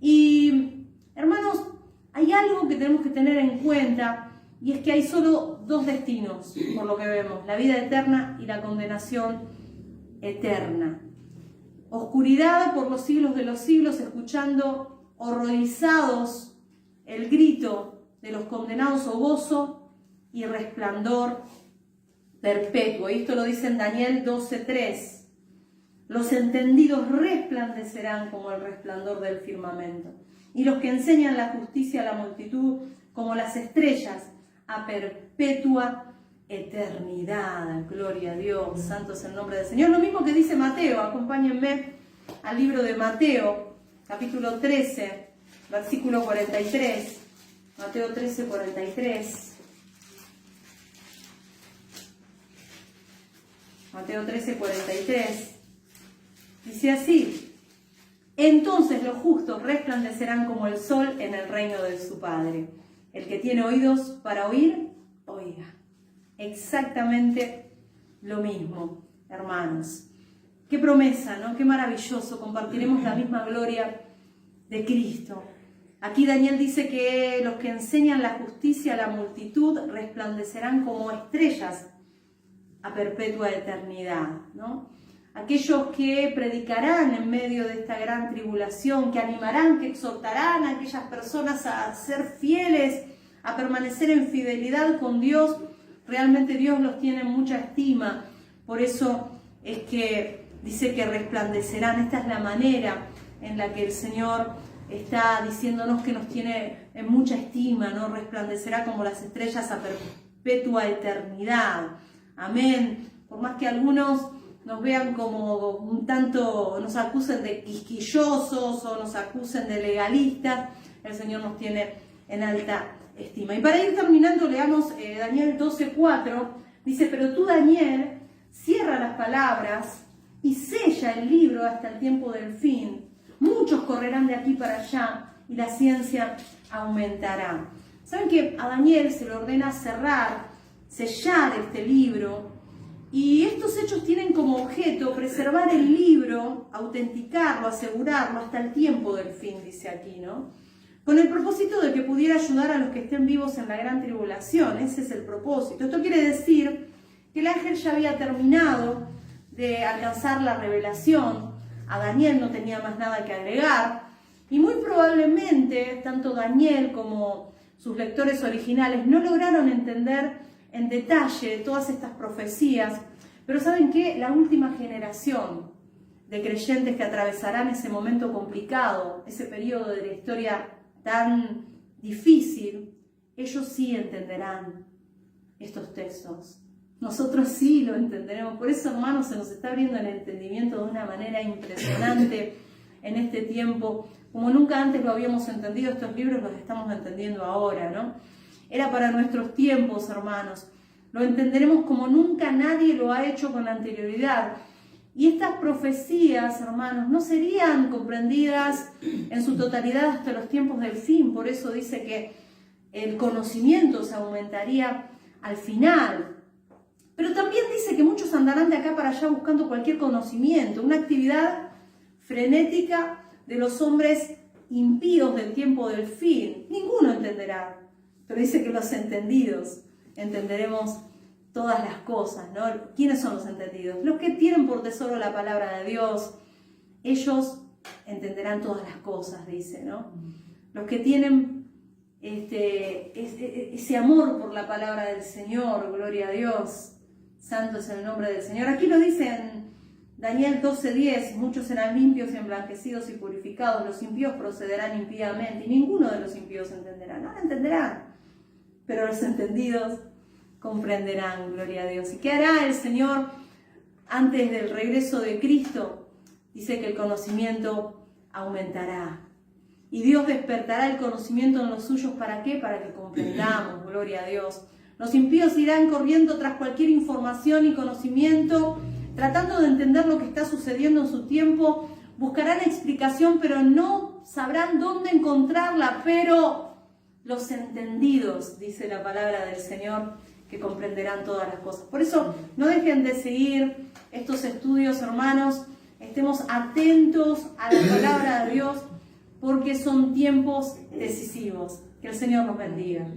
Y, hermanos, hay algo que tenemos que tener en cuenta, y es que hay solo dos destinos, por lo que vemos: la vida eterna y la condenación eterna. Oscuridad por los siglos de los siglos, escuchando horrorizados el grito de los condenados, o gozo y resplandor perpetuo. Y esto lo dice en Daniel 12:3. Los entendidos resplandecerán como el resplandor del firmamento, y los que enseñan la justicia a la multitud como las estrellas a perpetua eternidad. Gloria a Dios, santo es el nombre del Señor. Lo mismo que dice Mateo. Acompáñenme al libro de Mateo, capítulo 13, versículo 43. Mateo 13, 43. Mateo 13, 43. Dice así: entonces los justos resplandecerán como el sol en el reino de su Padre. El que tiene oídos para oír, oiga. Exactamente lo mismo, hermanos. Qué promesa, ¿no? Qué maravilloso. Compartiremos la misma gloria de Cristo. Aquí Daniel dice que los que enseñan la justicia a la multitud resplandecerán como estrellas a perpetua eternidad, ¿no? Aquellos que predicarán en medio de esta gran tribulación, que animarán, que exhortarán a aquellas personas a ser fieles, a permanecer en fidelidad con Dios. Realmente Dios los tiene en mucha estima. Por eso es que dice que resplandecerán. Esta es la manera en la que el Señor está diciéndonos que nos tiene en mucha estima, ¿no? Resplandecerá como las estrellas a perpetua eternidad. Amén. Por más que algunos nos vean como un tanto, nos acusen de quisquillosos o nos acusen de legalistas, el Señor nos tiene en alta estima. Y para ir terminando, leamos Daniel 12:4. Dice: pero tú, Daniel, cierra las palabras y sella el libro hasta el tiempo del fin. Muchos correrán de aquí para allá y la ciencia aumentará. ¿Saben que a Daniel se le ordena sellar este libro? Y estos hechos tienen como objeto preservar el libro, autenticarlo, asegurarlo hasta el tiempo del fin, dice aquí, ¿no? Con el propósito de que pudiera ayudar a los que estén vivos en la gran tribulación. Ese es el propósito. Esto quiere decir que el ángel ya había terminado de alcanzar la revelación. A Daniel no tenía más nada que agregar. Y muy probablemente, tanto Daniel como sus lectores originales no lograron entender en detalle todas estas profecías, pero ¿saben qué? La última generación de creyentes que atravesarán ese momento complicado, ese periodo de la historia tan difícil, ellos sí entenderán estos textos. Nosotros sí lo entenderemos. Por eso, hermanos, se nos está abriendo el entendimiento de una manera impresionante en este tiempo. Como nunca antes lo habíamos entendido, estos libros los estamos entendiendo ahora, ¿no? Era para nuestros tiempos, hermanos. Lo entenderemos como nunca nadie lo ha hecho con anterioridad. Y estas profecías, hermanos, no serían comprendidas en su totalidad hasta los tiempos del fin. Por eso dice que el conocimiento se aumentaría al final. Pero también dice que muchos andarán de acá para allá buscando cualquier conocimiento, una actividad frenética de los hombres impíos del tiempo del fin. Ninguno entenderá, pero dice que los entendidos entenderemos todas las cosas, ¿no? ¿Quiénes son los entendidos? Los que tienen por tesoro la palabra de Dios. Ellos entenderán todas las cosas, dice, ¿no? Los que tienen ese amor por la palabra del Señor, gloria a Dios, santo es el nombre del Señor. Aquí lo dice en Daniel 12:10, muchos serán limpios, emblanquecidos y purificados, los impíos procederán impíamente, y ninguno de los impíos entenderá. No lo entenderán, pero los entendidos comprenderán, gloria a Dios. ¿Y qué hará el Señor antes del regreso de Cristo? Dice que el conocimiento aumentará. Y Dios despertará el conocimiento en los suyos, ¿para qué? Para que comprendamos, gloria a Dios. Los impíos irán corriendo tras cualquier información y conocimiento, tratando de entender lo que está sucediendo en su tiempo. Buscarán explicación, pero no sabrán dónde encontrarla. Pero los entendidos, dice la palabra del Señor, que comprenderán todas las cosas. Por eso, no dejen de seguir estos estudios, hermanos. Estemos atentos a la palabra de Dios, porque son tiempos decisivos. Que el Señor nos bendiga.